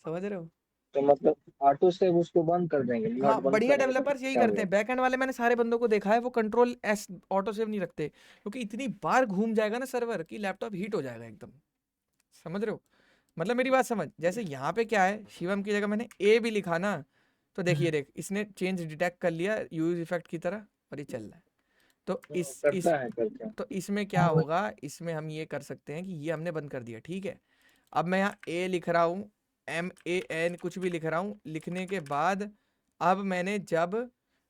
समझ रहे हो? तो मतलब ऑटो से उसको बंद कर देंगे, हाँ, नॉट बंद बढ़िया करेंगे तो डेवलपर्स यही क्या करते होगा? हैं, बैकएंड वाले मैंने सारे बंदों को देखा है, वो कंट्रोल एस ऑटो सेव नहीं रखते, क्योंकि इतनी बार घूम जाएगा ना सर्वर कि लैपटॉप हीट हो जाएगा एकदम। समझ रहे हो? मतलब मेरी बात समझ, जैसे यहाँ पे क्या है, शिवम की जगह मैंने ए भी लिखा ना, तो देखिए देख, इसने चेंज डिटेक्ट कर लिया यूज इफेक्ट की तरह, और ये चल रहा है। तो करता है, करता है। तो इसमें क्या हाँ वो होगा, इसमें हम ये कर सकते हैं कि ये हमने बंद कर दिया, ठीक है? अब मैं यहाँ ए लिख रहा हूँ, MAN कुछ भी लिख रहा हूँ, लिखने के बाद अब मैंने जब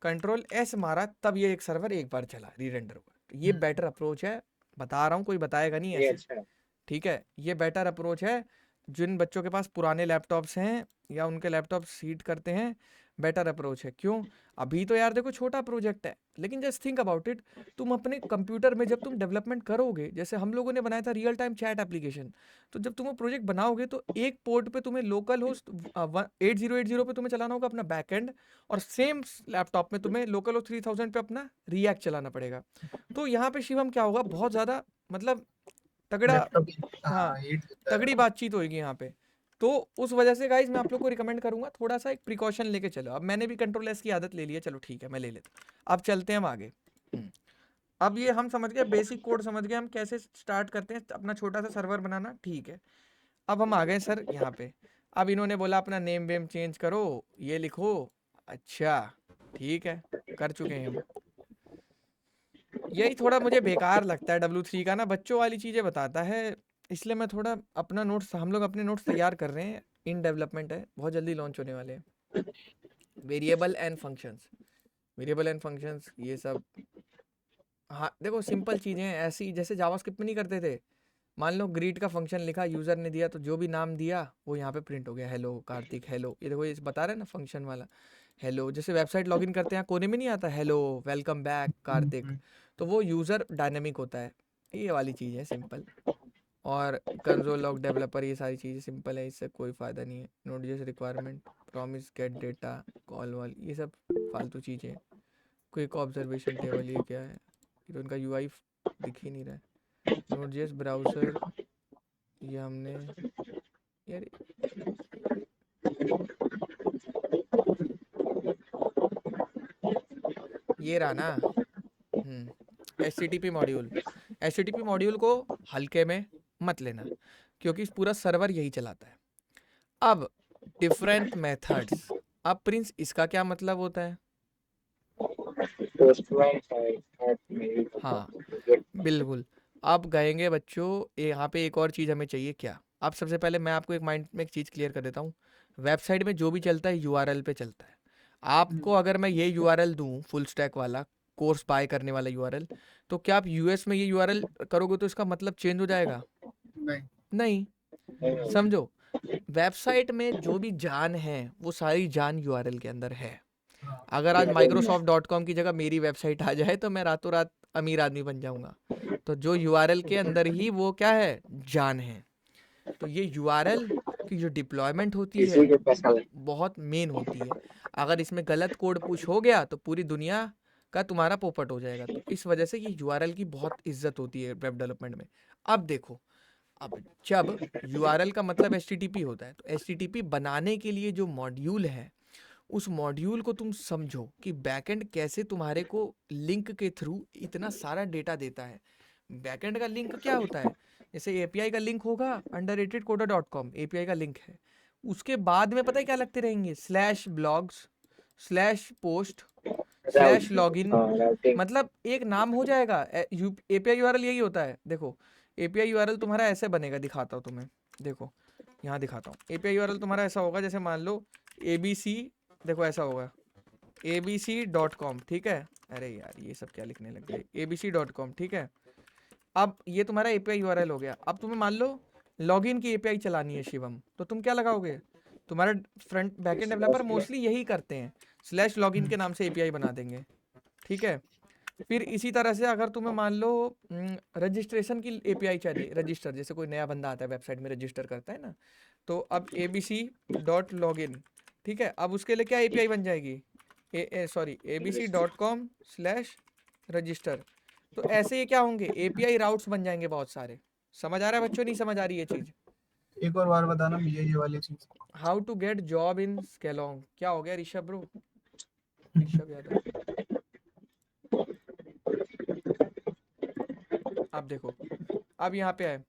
कंट्रोल एस मारा, तब ये एक सर्वर एक बार चला, री रेंडर हुआ। तो ये बेटर अप्रोच है, बता रहा हूँ, कोई बताएगा नहीं ये ऐसे, अच्छा है। ठीक है? ये बेटर अप्रोच है, जिन बच्चों के पास पुराने लैपटॉप्स हैं या उनके लैपटॉप हीट करते हैं, बेटर अप्रोच है। क्यों? अभी तो यार देखो छोटा प्रोजेक्ट है, लेकिन जस्ट थिंक अबाउट इट, तुम अपने कंप्यूटर में जब तुम डेवलपमेंट करोगे, जैसे हम लोगों ने बनाया था रियल टाइम चैट एप्लीकेशन, तो जब तुम वो प्रोजेक्ट बनाओगे तो एक पोर्ट पे तुम्हें लोकल होस्ट 8080 पे तुम्हें चलाना होगा अपना बैकएंड, और सेम लैपटॉप में तुम्हें लोकल होस्ट 3000 पे अपना रिएक्ट चलाना पड़ेगा। तो यहाँ पे शिवम क्या होगा, बहुत ज़्यादा मतलब तगड़ा, लैपटॉप हाँ, हीट होता है। तगड़ी बातचीत होगी यहाँ पे। तो उस वजह से गाइज मैं आप लोग को रिकमेंड करूंगा, थोड़ा सा एक प्रिकॉशन लेके चलो। अब मैंने भी कंट्रोल एस की आदत ले ली है, चलो ठीक है मैं ले लेता हूँ। अब चलते हैं हम आगे। अब ये हम समझ गए, बेसिक कोड समझ गए हम कैसे स्टार्ट करते हैं अपना छोटा सा सर्वर बनाना, ठीक है? अब हम आ गए सर यहाँ पे। अब इन्होंने बोला अपना नेम वेम चेंज करो, ये लिखो। अच्छा, ठीक है, कर चुके हैं हम। यही थोड़ा मुझे बेकार लगता है W3 का ना, बच्चों वाली चीज़ें बताता है, इसलिए मैं थोड़ा अपना नोट्स, हम लोग अपने नोट्स तैयार कर रहे हैं, इन डेवलपमेंट है, बहुत जल्दी लॉन्च होने वाले हैं। Variable and functions, variable and functions ये सब, हाँ देखो सिंपल चीज़ें हैं, ऐसी जैसे जावास्क्रिप्ट में नहीं करते थे, मान लो ग्रीट का फंक्शन लिखा, यूजर ने दिया, तो जो भी नाम दिया वो यहाँ पे प्रिंट हो गया, हेलो कार्तिक, हेलो। ये देखो, ये बता रहे हैं ना फंक्शन वाला हेलो। जैसे वेबसाइट लॉगिन करते हैं, कोने में नहीं आता हेलो वेलकम बैक कार्तिक, तो वो यूजर डायनेमिक होता है। ये वाली चीज़ है सिंपल। और कंसोल लॉग डेवलपर, ये सारी चीज़ें सिंपल है, इससे कोई फ़ायदा नहीं है। नोट जैसे requirement, promise, gate data, call wall, ये सब फालतू चीज़ें हैं। क्विक ऑब्जर्वेशन टेबल, ये क्या है? ये तो उनका यूआई दिख ही नहीं रहा है। नोट जेएस ब्राउज़र, ये हमने यार ये रहा ना। HTTP मॉड्यूल, HTTP मॉड्यूल को हल्के में मत लेना, क्योंकि पूरा सर्वर यही चलाता है। अब डिफरेंट मेथड्स, अब प्रिंस इसका क्या मतलब होता है? हाँ बिल्कुल। अब गएंगे बच्चों, यहाँ पे एक और चीज़ हमें चाहिए क्या? अब सबसे पहले मैं आपको एक माइंड में एक चीज़ क्लियर कर देता हूँ। वेबसाइट में जो भी चलता है यूआरएल पे चलता है। आपको अगर मैं ये यूआरएल दूँ फुल स्टैक वाला, कोर्स बाय करने वाला यूआरएल, तो क्या आप यूएस में ये यूआरएल करोगे तो इसका मतलब चेंज हो जाएगा? नहीं। समझो, वेबसाइट में जो भी जान है वो सारी जान यूआरएल के अंदर है। अगर आज Microsoft.com की जगह मेरी वेबसाइट आ जाए तो मैं रातों रात अमीर आदमी बन जाऊंगा। तो जो यूआरएल के अंदर ही वो क्या है? जान है। तो ये यूआरएल की जो डिप्लॉयमेंट होती है बहुत मेन होती है। अगर इसमें गलत कोड पुश हो गया तो पूरी दुनिया का तुम्हारा पोपट हो जाएगा। तो इस वजह से ये यूआरएल की बहुत इज्जत होती है वेब डेवलपमेंट में। अब देखो, अब जब यूआरएल का मतलब HTTP होता है, तो HTTP बनाने के लिए जो मॉड्यूल है, उस मॉड्यूल को तुम समझो कि बैकएंड कैसे तुम्हारे को लिंक के थ्रू इतना सारा डेटा देता है। बैकएंड का लिंक क्या होता है? जैसे एपीआई का लिंक होगा underratedcoder.com, एपीआई का लिंक है। उसके बाद में पता है क्या लगते रहेंगे? /blogs, /post, /login, मतलब एक नाम हो जाएगा। एपीआई यूआरएल यही होता है। देखो, एपीआई यूआरएल तुम्हारा ऐसे बनेगा, दिखाता हूँ तुम्हें। देखो यहाँ दिखाता हूँ। एपीआई यूआरएल तुम्हारा ऐसा होगा, जैसे मान लो ABC, देखो ऐसा होगा abc.com, ठीक है। अरे यार ये सब क्या लिखने लग गए, abc.com, ठीक है। अब ये तुम्हारा एपीआई यूआरएल हो गया। अब तुम्हें मान लो लॉगिन की एपीआई चलानी है शिवम, तो तुम क्या लगाओगे? तुम्हारा फ्रंट बैकएंड डेवलपर मोस्टली यही करते हैं, /login के नाम से एपीआई बना देंगे, ठीक है। फिर इसी तरह से अगर तुम्हें मान लो रजिस्ट्रेशन की एपीआई चाहिए, रजिस्टर, जैसे कोई नया बंदा आता है वेबसाइट में रजिस्टर करता है ना, तो अब abc.login, ठीक है। अब उसके लिए क्या एपीआई बन जाएगी? abc.com/register। तो ऐसे ये क्या होंगे? एपीआई राउट्स बन जाएंगे बहुत सारे। समझ आ रहा है बच्चों? नहीं समझ आ रही है चीज? एक और बार बताना भैया ये वाली चीज। How to get job in Skelong. क्या हो गया ऋषभ ब्रो? ऋषभ यादव, अब देखो, अब यहाँ पे आए,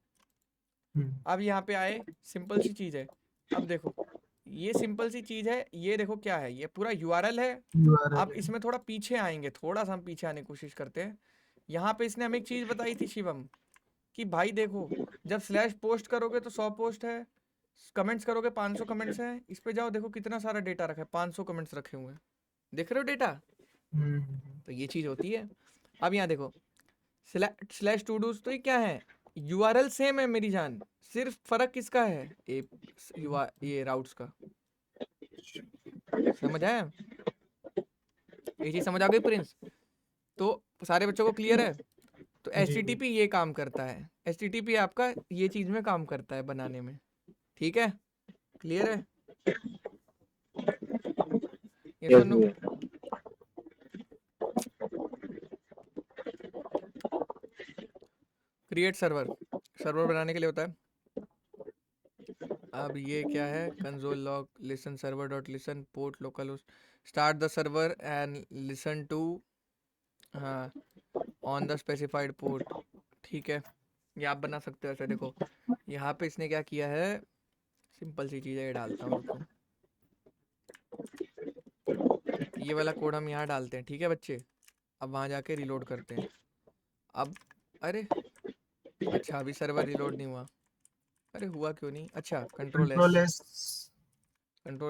अब यहाँ पे आए, सिंपल सी चीज है। अब देखो, ये सिंपल सी चीज है। ये देखो क्या है, ये पूरा यूआरएल है। अब इसमें थोड़ा पीछे आएंगे, थोड़ा सा हम पीछे आने की कोशिश करते हैं। यहाँ पे इसने हमें एक चीज बताई थी शिवम, कि भाई देखो, जब /post करोगे तो 100 पोस्ट है, कमेंट्स करोगे 500 कमेंट्स हैं। इस पे जाओ, देखो कितना सारा डेटा रखा है, 500 कमेंट्स रखे हुए हैं, देख रहे हो डेटा? तो ये चीज होती है। अब यहाँ देखो /to-dos, तो ये क्या है? यूआरएल सेम है मेरी जान, सिर्फ फर्क किसका है? ये राउट्स का। समझ आया? ये चीज समझ आ गई प्रिंस? तो सारे बच्चों को क्लियर है? तो HTTP ये काम करता है, HTTP आपका ये चीज में काम करता है बनाने में, ठीक है। क्लियर है? ये सुनो, क्रिएट सर्वर, सर्वर बनाने के लिए होता है। अब ये क्या है? Console log listen server dot listen port local host, start the server and listen to, हाँ, ऑन द स्पेसिफाइड पोर्ट, ठीक है। ये आप बना सकते हो ऐसे। देखो यहाँ पे इसने क्या किया है, सिंपल सी चीज़ है, ये डालता हूँ, रुको। ये वाला कोड हम यहाँ डालते हैं, ठीक है बच्चे। अब वहाँ जाके रिलोड करते हैं। अब अरे अच्छा, अभी सर्वर रिलोड नहीं हुआ। अरे हुआ क्यों नहीं? अच्छा, कंट्रोल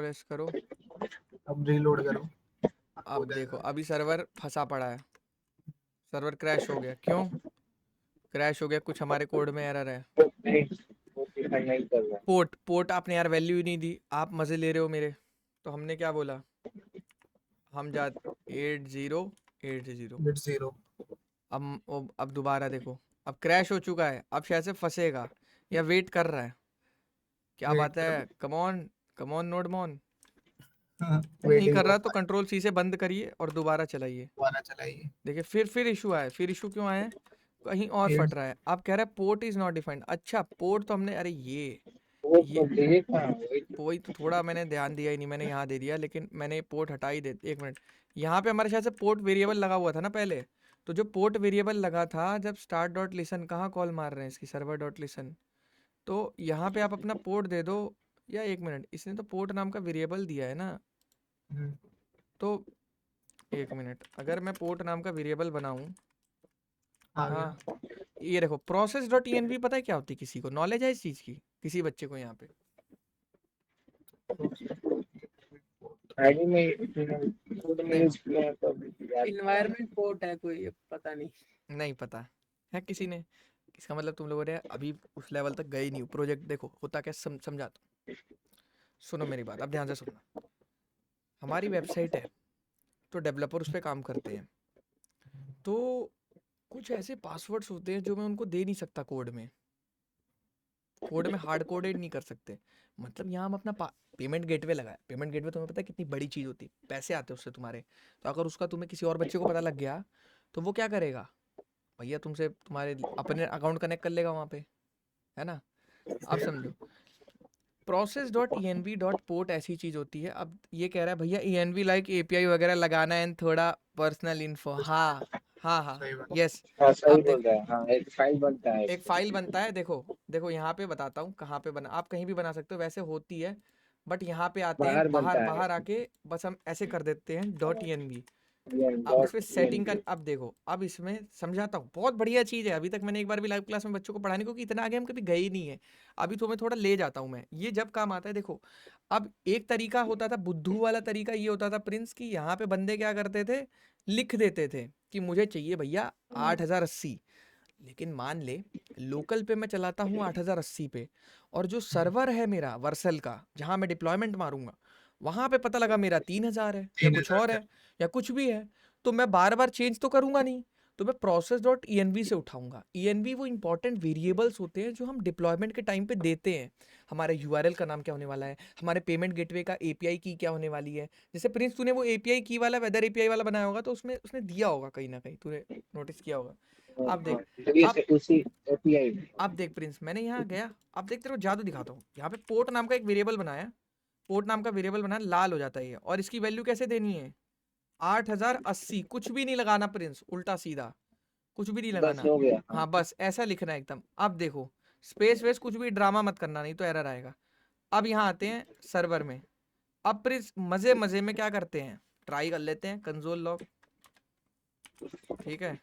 एस करो, अब रीलोड करो। अब देखो अभी सर्वर फंसा पड़ा है, सर्वर क्रैश हो गया। क्यों? क्रैश हो गया, कुछ हमारे कोड में एरर है। वो डिफाइन नहीं कर रहा। पोर्ट आपने यार वैल्यू ही नहीं दी, आप मजे ले रहे हो मेरे। तो हमने क्या बोला, हम जा 8080। बिट 0 अब दोबारा देखो, अब क्रैश हो चुका है, अब शायद से फंसेगा या वेट कर रहा है। क्या वेट बात है, कम ऑन नोडमॉन। नहीं वेटिंग कर रहा फॉर तो कंट्रोल सी से बंद करिए और दोबारा चलाइए। दोबारा चलाइए। देखिए फिर इशू आया, फिर इशू क्यों आया है, कहीं और Eight- फट रहा है। आप कह रहे हैं पोर्ट इज नॉट डिफाइंड। अच्छा पोर्ट तो हमने, अरे वो ये तो देखा वही वही तो, थोड़ा मैंने ध्यान दिया ही नहीं, मैंने यहाँ दे दिया, लेकिन मैंने पोर्ट हटा ही दे। एक मिनट, यहाँ पे हमारे शायद से पोर्ट वेरिएबल लगा हुआ था ना पहले। तो जो पोर्ट वेरिएबल लगा था, जब स्टार्ट डॉट लिसन, कहाँ कॉल मार रहे हैं इसकी, सर्वर डॉट लिसन, तो यहाँ पे आप अपना पोर्ट दे दो। या एक मिनट, इसने तो पोर्ट नाम का वेरिएबल दिया है ना, हम्म, तो एक मिनट, अगर मैं पोर्ट नाम का वेरिएबल बनाऊं, आ गया। हाँ ये देखो प्रोसेस डॉट env, पता है क्या होती है, किसी को नॉलेज है इस चीज़ की, किसी बच्चे को यहाँ पे? आईडी में खुद में नहीं यूज किया है तो याद इन्वायरमेंट पोर्ट है कोई, पता नहीं। नहीं पता है किसी ने? इसका मतलब तुम लोगों ने अभी उस लेवल तक गए नहीं हो। प्रोजेक्ट देखो होता क्या, समझाता हूँ, सुनो मेरी बात, अब ध्यान से सुनना। हमारी वेबसाइट है, तो डेवलपर उस पर काम करते हैं, तो कुछ ऐसे पासवर्ड्स होते हैं जो मैं उनको दे नहीं सकता कोड में हार्ड कोडेड नहीं कर सकते। मतलब यहाँ हम अपना पेमेंट गेटवे लगाए। पेमेंट गेटवे तुम्हें पता है कितनी बड़ी चीज़ होती है, पैसे आते हैं उससे तुम्हारे। तो अगर उसका तुम्हें किसी और बच्चे को पता लग गया, तो वो क्या करेगा भैया, तुमसे तुम्हारे अपने अकाउंट कनेक्ट कर लेगा वहाँ पे, है ना? अब समझो, process dot env dot port ऐसी चीज़ होती है। अब ये कह रहा है भैया env लाइक API वगैरह लगाना है, थोड़ा पर्सनल इन्फो। हाँ हाँ सही बात। यस। हाँ सही अब बोल रहा है। हाँ एक फाइल बनता है एक फाइल बनता है, देखो यहाँ पे बताता हूँ कहाँ पे बना, आप कहीं भी बना सकते हो वैसे होती है, बट यहाँ पे आते हैं बाहर बाहर, बनता है बाहर आके बस हम ऐसे कर देते हैं .env। अब डॉट इसमें सेटिंग का, अब देखो, अब इसमें समझाता हूँ, बहुत बढ़िया चीज़ है। अभी तक मैंने एक बार भी लाइव क्लास में बच्चों को पढ़ाने, क्योंकि इतना आगे हम कभी गए ही नहीं है। अभी तुम्हें थोड़ा ले जाता हूँ मैं, ये जब काम आता है। देखो अब एक तरीका होता था, बुद्धू वाला तरीका ये होता था प्रिंस, की यहाँ पे बंदे क्या करते थे, लिख देते थे कि मुझे चाहिए भैया 8080। लेकिन मान ले लोकल पे मैं चलाता हूँ 8080 पे, और जो सर्वर है मेरा वर्सल का, जहाँ मैं डिप्लॉयमेंट मारूंगा, वहाँ पे पता लगा मेरा 3000 है या कुछ 3000 और है या कुछ भी है, तो मैं बार बार चेंज तो करूंगा नहीं। तो मैं प्रोसेस डॉट env से उठाऊंगा। env वो इंपॉर्टेंट वेरिएबल्स होते हैं जो हम डिप्लॉयमेंट के टाइम पे देते हैं। हमारे URL का नाम क्या होने वाला है, हमारे पेमेंट गेटवे का API की क्या होने वाली है। जैसे प्रिंस तूने वो API की वाला वेदर API वाला बनाया होगा, तो उसमें उसने दिया होगा कहीं ना कहीं, तूने नोटिस किया होगा। अब देख, अब उसी एपीआई में अब देख प्रिंस, मैंने यहाँ गया, अब देख तेरे को जादू दिखाता हूँ। यहाँ पे पोर्ट नाम का एक वेरिएबल बनाया, पोर्ट नाम का वेरिएबल बनाया, लाल हो जाता है ये। और इसकी वैल्यू कैसे देनी है, 8080। कुछ भी नहीं लगाना प्रिंस, उल्टा सीधा कुछ भी नहीं बस लगाना। हो गया। हाँ बस ऐसा लिखना है एकदम। अब देखो स्पेस वेस कुछ भी ड्रामा मत करना, नहीं तो एरर आएगा। अब यहाँ आते हैं सर्वर में। अब प्रिंस मजे मजे में क्या करते हैं, ट्राई कर लेते हैं कंसोल लॉग, ठीक है।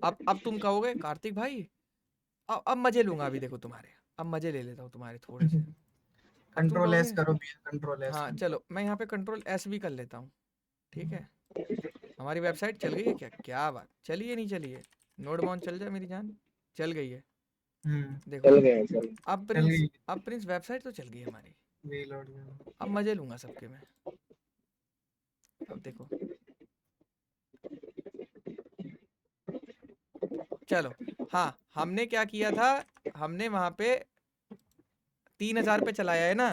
अब तुम कहोगे कार्तिक भाई अब मजे लूंगा अभी, देखो तुम्हारे, अब मजे ले लेता हूँ तुम्हारे थोड़े से। कंट्रोल एस कहोगे- करो भैया, कंट्रोल एस। हाँ चलो, मैं यहाँ पे कंट्रोल S भी कर लेता हूँ, ठीक है। हमारी वेबसाइट चल गई है क्या, क्या बात, चलिए नहीं चलिए, नोडमॉन चल जाए मेरी जान, चल गई है। देखो चल गए चल अब प्रिंस वेबसाइट तो चल गई हमारी। रीलोड अब मजे लूंगा सबके मैं। अब देखो चलो, हाँ हमने क्या किया था, हमने वहां पे 3000 पे चलाया है ना,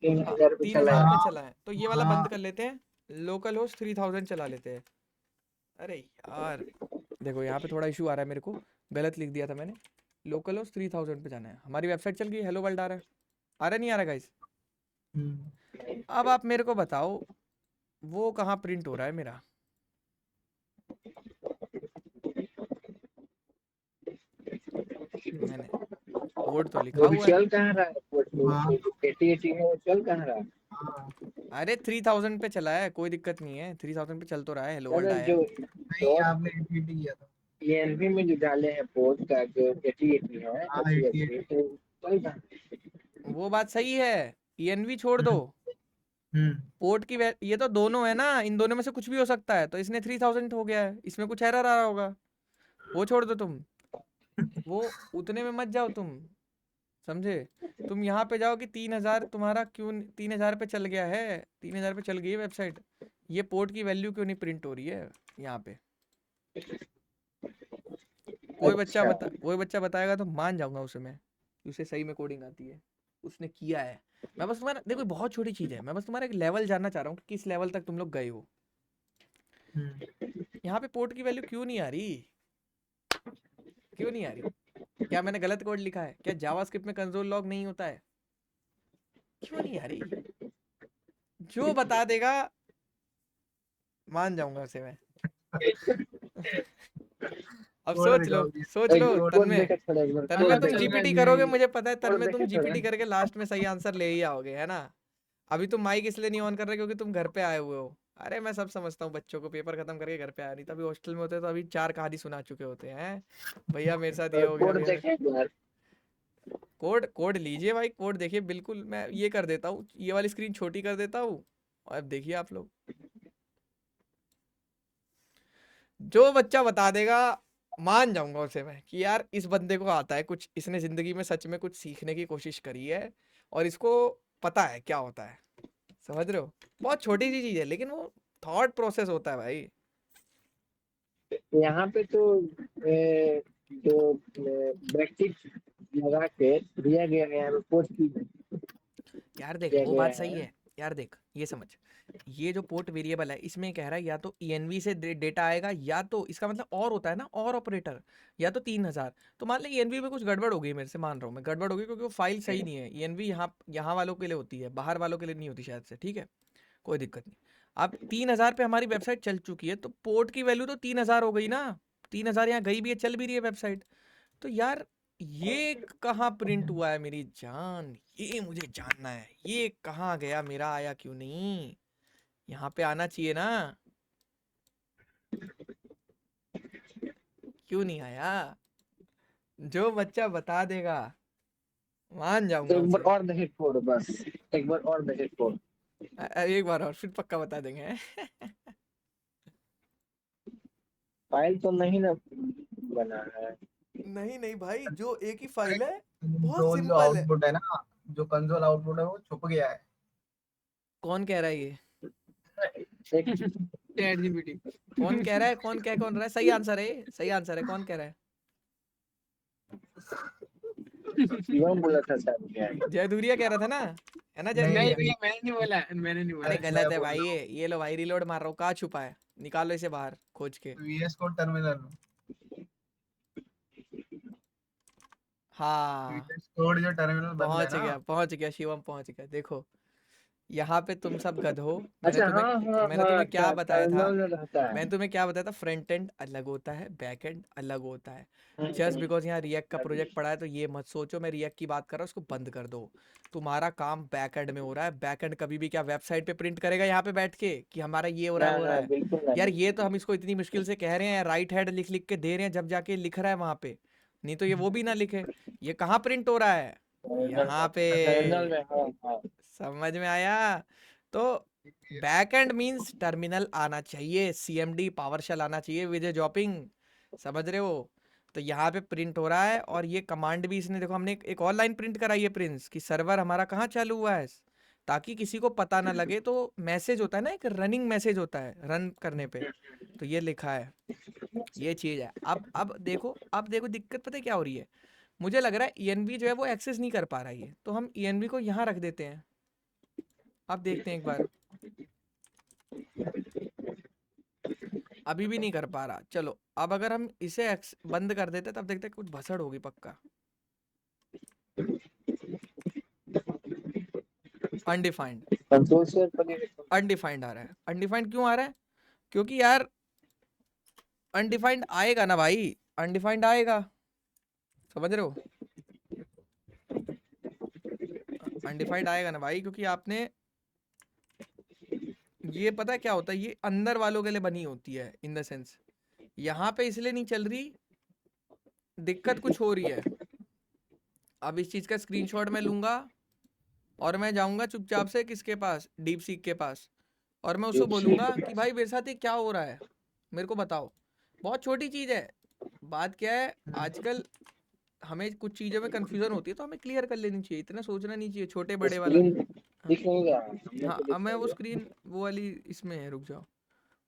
3000 रुपये 3000 चला पे चला है, तो ये वाला बंद हाँ। कर लेते हैं, लोकल होस्ट 3000 चला लेते हैं। अरे यार देखो यहाँ पे थोड़ा इशू आ रहा है, मेरे को गलत लिख दिया था मैंने, लोकल होस्ट 3000 पे जाना है। हमारी वेबसाइट चल गई, हेलो वर्ल्ड आ रहा है नहीं आ रहा गाइस? अब आप मेरे को बताओ वो कहाँ प्रिंट हो रहा है मेरा, मैंने कोड तो लिखा वो हुआ है। चल कहाँ रहा है हाँ। 8080 में वो चल कहाँ रहा है अरे 3000 पे चला है, कोई दिक्कत नहीं है, 3000 पे चल तो रहा है, हेलो वर्ल्ड अगर आया जो है। नहीं आपने एडिट किया था। ENV में जो डाले हैं पोर्ट का जो 8080 है हाँ, 8080 तो चल कहाँ वो बात सही है, env छोड़ दो, पोर्ट की ये तो दोनों है ना, इन दोनों में से कुछ भी हो सकता है, तो इसने 3000 हो गया है, इसमें कुछ एरर आ रहा होगा। वो छोड़ दो तुम, वो उतने में मत जाओ तुम, समझे? तुम यहाँ पे जाओ कि 3000 तुम्हारा क्यों 3000 पे चल गया है, 3000 पे चल गई है वेबसाइट, ये पोर्ट की वैल्यू क्यों नहीं प्रिंट हो रही है यहाँ पे? अच्छा कोई बच्चा बताएगा तो मान जाऊंगा उसे मैं कि उसे सही में कोडिंग आती है, उसने किया है। मैं बस तुम्हारा, देखो बहुत छोटी चीज़ है, मैं बस तुम्हारा एक लेवल जानना चाह रहा हूँ कि किस लेवल तक तुम लोग गए हो। यहाँ पे पोर्ट की वैल्यू क्यों नहीं आ रही, क्यों नहीं आ रही? क्या मैंने गलत कोड लिखा है? क्या जावास्क्रिप्ट में कंसोल लॉग नहीं होता है? क्यों नहीं आ रही? जो बता देगा मान जाऊंगा उसे मैं। अब सोच लो एक तन कोड में, देखा थोड़ा एक बार तन कोड में तुम देखा जीपीटी करोगे, मुझे पता है तन कोड में तुम देखे थोड़ा जीपीटी करके लास्ट में सही आंसर ले ही आओगे, है ना? अभी तुम माइक इसलिए नहीं ऑन कर रहे क्योंकि तुम घर पे आए हुए हो। अरे मैं सब समझता हूँ, बच्चों को पेपर खत्म करके घर पे आया, नहीं तो अभी हॉस्टल में होते तो अभी 4 कहानी सुना चुके होते हैं, भैया मेरे साथ ये हो गया, कोड भैया देखे एक बार कोड लीजिए भाई, कोड देखिए, बिल्कुल मैं ये कर देता हूँ, ये वाली स्क्रीन छोटी कर देता हूँ और अब देखिए आप लोग, जो बच्चा बता देगा मान जाऊंगा उसे मैं कि यार इस बंदे को आता है कुछ, इसने जिंदगी में सच में कुछ सीखने की कोशिश करी है और इसको पता है क्या होता है, समझ रहे हो? बहुत छोटी सी चीज है लेकिन वो थॉट प्रोसेस होता है भाई। यहाँ पे तो जो ब्रैकेट लगा के दिया गया है, यहाँ पे पोस्ट की यार देख दिया वो गया बात सही है। है, यार देख ये समझ, ये जो पोर्ट वेरिएबल है इसमें कह रहा है या तो env से डेटा आएगा, या तो इसका मतलब और होता है ना, और ऑपरेटर, या तो 3000। तो मान ले env में कुछ गड़बड़ हो गई, मेरे से मान रहा हूँ मैं गड़बड़ हो गई क्योंकि वो फाइल सही नहीं है, env यहाँ वालों के लिए होती है, बाहर वालों के लिए नहीं होती शायद से, ठीक है कोई दिक्कत नहीं। अब 3000 पे हमारी वेबसाइट चल चुकी है तो पोर्ट की वैल्यू तो 3000 हो गई ना, 3000 यहाँ गई भी है, चल भी रही है वेबसाइट। तो यार ये कहाँ प्रिंट हुआ है मेरी जान, ये मुझे जानना है, ये कहाँ गया मेरा, आया क्यों नहीं? यहाँ पे आना चाहिए ना, क्यों नहीं आया? जो बच्चा बता देगा मान जाऊंगा एक बार उसे। और देखे कोड, बस एक बार और देखे कोड। एक बार और फिर पक्का बता देंगे। फाइल तो नहीं ना बना है। नहीं नहीं भाई, जो एक ही फाइल है, बहुत कंट्रोल जो सिंपल है। आउटपुट है ना, जो कंसोल आउटपुट है वो छुप गया है। कौन कह रहा है ये? एक चैट जीपीटी। कौन कह रहा है, कौन रहा है? सही आंसर है, सही आंसर है, कौन कह रहा है? शिवम बोला था शायद क्या है। जय धुरिया कह रहा था ना, है ना जय नहीं, नहीं धुरिया? भैया मैंने नहीं बोला, मैंने नहीं बोला। अरे मैं गलत है बोल भाई, रहा हूँ। ये लो भाई, रिलोड मार रहा हूँ, कहाँ छुपा है, निकालो इसे बाहर खोज के। VS कोड टर्मिनल, हाँ VS कोड जो टर्मिनल बंद है ना। पहुंच गया शिवम, पहुंच गया। देखो यहाँ पे तुम सब गध हो, अच्छा हाँ हाँ मैंने हाँ, तुम्हें क्या बताया था, टर्मिनल में रहता है। मैंने तुम्हें क्या बताया था, फ्रंट एंड अलग होता है, बैक एंड अलग होता है। जस्ट बिकॉज यहाँ रिएक्ट का प्रोजेक्ट पड़ा है तो ये मत सोचो मैं रिएक्ट की बात कर रहा हूँ, उसको बंद कर दो। तुम्हारा काम बैक एंड में हो रहा है, बैक एंड कभी भी क्या वेबसाइट पे प्रिंट करेगा यहाँ पे बैठ के कि हमारा ये हो रहा है, ना वो हो रहा ना है? बिल्कुल यार नहीं। ये तो हम इसको इतनी मुश्किल से कह रहे हैं, राइट हेड लिख लिख के दे रहे हैं, जब जाके लिख रहा है वहां पे, नहीं तो ये वो भी ना लिखे। ये कहाँ प्रिंट हो रहा है? यहाँ पे। टर्मिनल में हाँ हाँ। समझ में आया? तो बैक एंड मीन्स टर्मिनल आना चाहिए, CMD पावरशेल आना चाहिए विद जॉपिंग, समझ रहे हो? तो यहाँ पे प्रिंट हो रहा है, और ये कमांड भी इसने, देखो हमने एक और लाइन प्रिंट कराई है प्रिंस की, सर्वर हमारा कहाँ चालू हुआ है, ताकि किसी को पता ना लगे। तो मैसेज होता है ना, एक रनिंग मैसेज होता है रन करने पे, तो ये लिखा है, ये चीज है। अब देखो दिक्कत पता है क्या हो रही है? मुझे लग रहा है ENV जो है वो एक्सेस नहीं कर पा रहा है ये, तो हम ENV को यहाँ रख देते हैं। अब देखते हैं एक बार, अभी भी नहीं कर पा रहा। चलो अब अगर हम इसे बंद कर देते तब देखते कुछ भसड़ होगी पक्का। अनडिफाइंड, कंट्रोल से पर अनडिफाइंड आ रहा है। अनडिफाइंड क्यों आ रहा है? क्योंकि यार अनडिफाइंड आएगा ना भाई, अनडिफाइंड आएगा, समझ रहे हो? अनडिफाइंड आएगा ना भाई, क्योंकि आपने ये पता है क्या होता है, ये अंदर वालों के लिए बनी होती है, इन द सेंस यहाँ पे इसलिए नहीं चल रही, दिक्कत कुछ हो रही है। अब इस चीज का स्क्रीनशॉट मैं लूंगा और मैं जाऊंगा चुपचाप से किसके पास, डीप सीक के पास, और मैं उसको बोलूंगा कि भाई मेरे साथ ये क्या हो रहा है, मेरे को बताओ। बहुत छोटी चीज है, बात क्या है, आजकल हमें कुछ चीज़ों में कंफ्यूजन होती है तो हमें क्लियर कर लेनी चाहिए, इतना सोचना नहीं चाहिए छोटे बड़े वाला। स्क्रीन हाँ दिख नहीं रहा, हमने हाँ, तो दिख अब मैं नहीं वो रहा। स्क्रीन वो वाली इसमें है, रुक जाओ।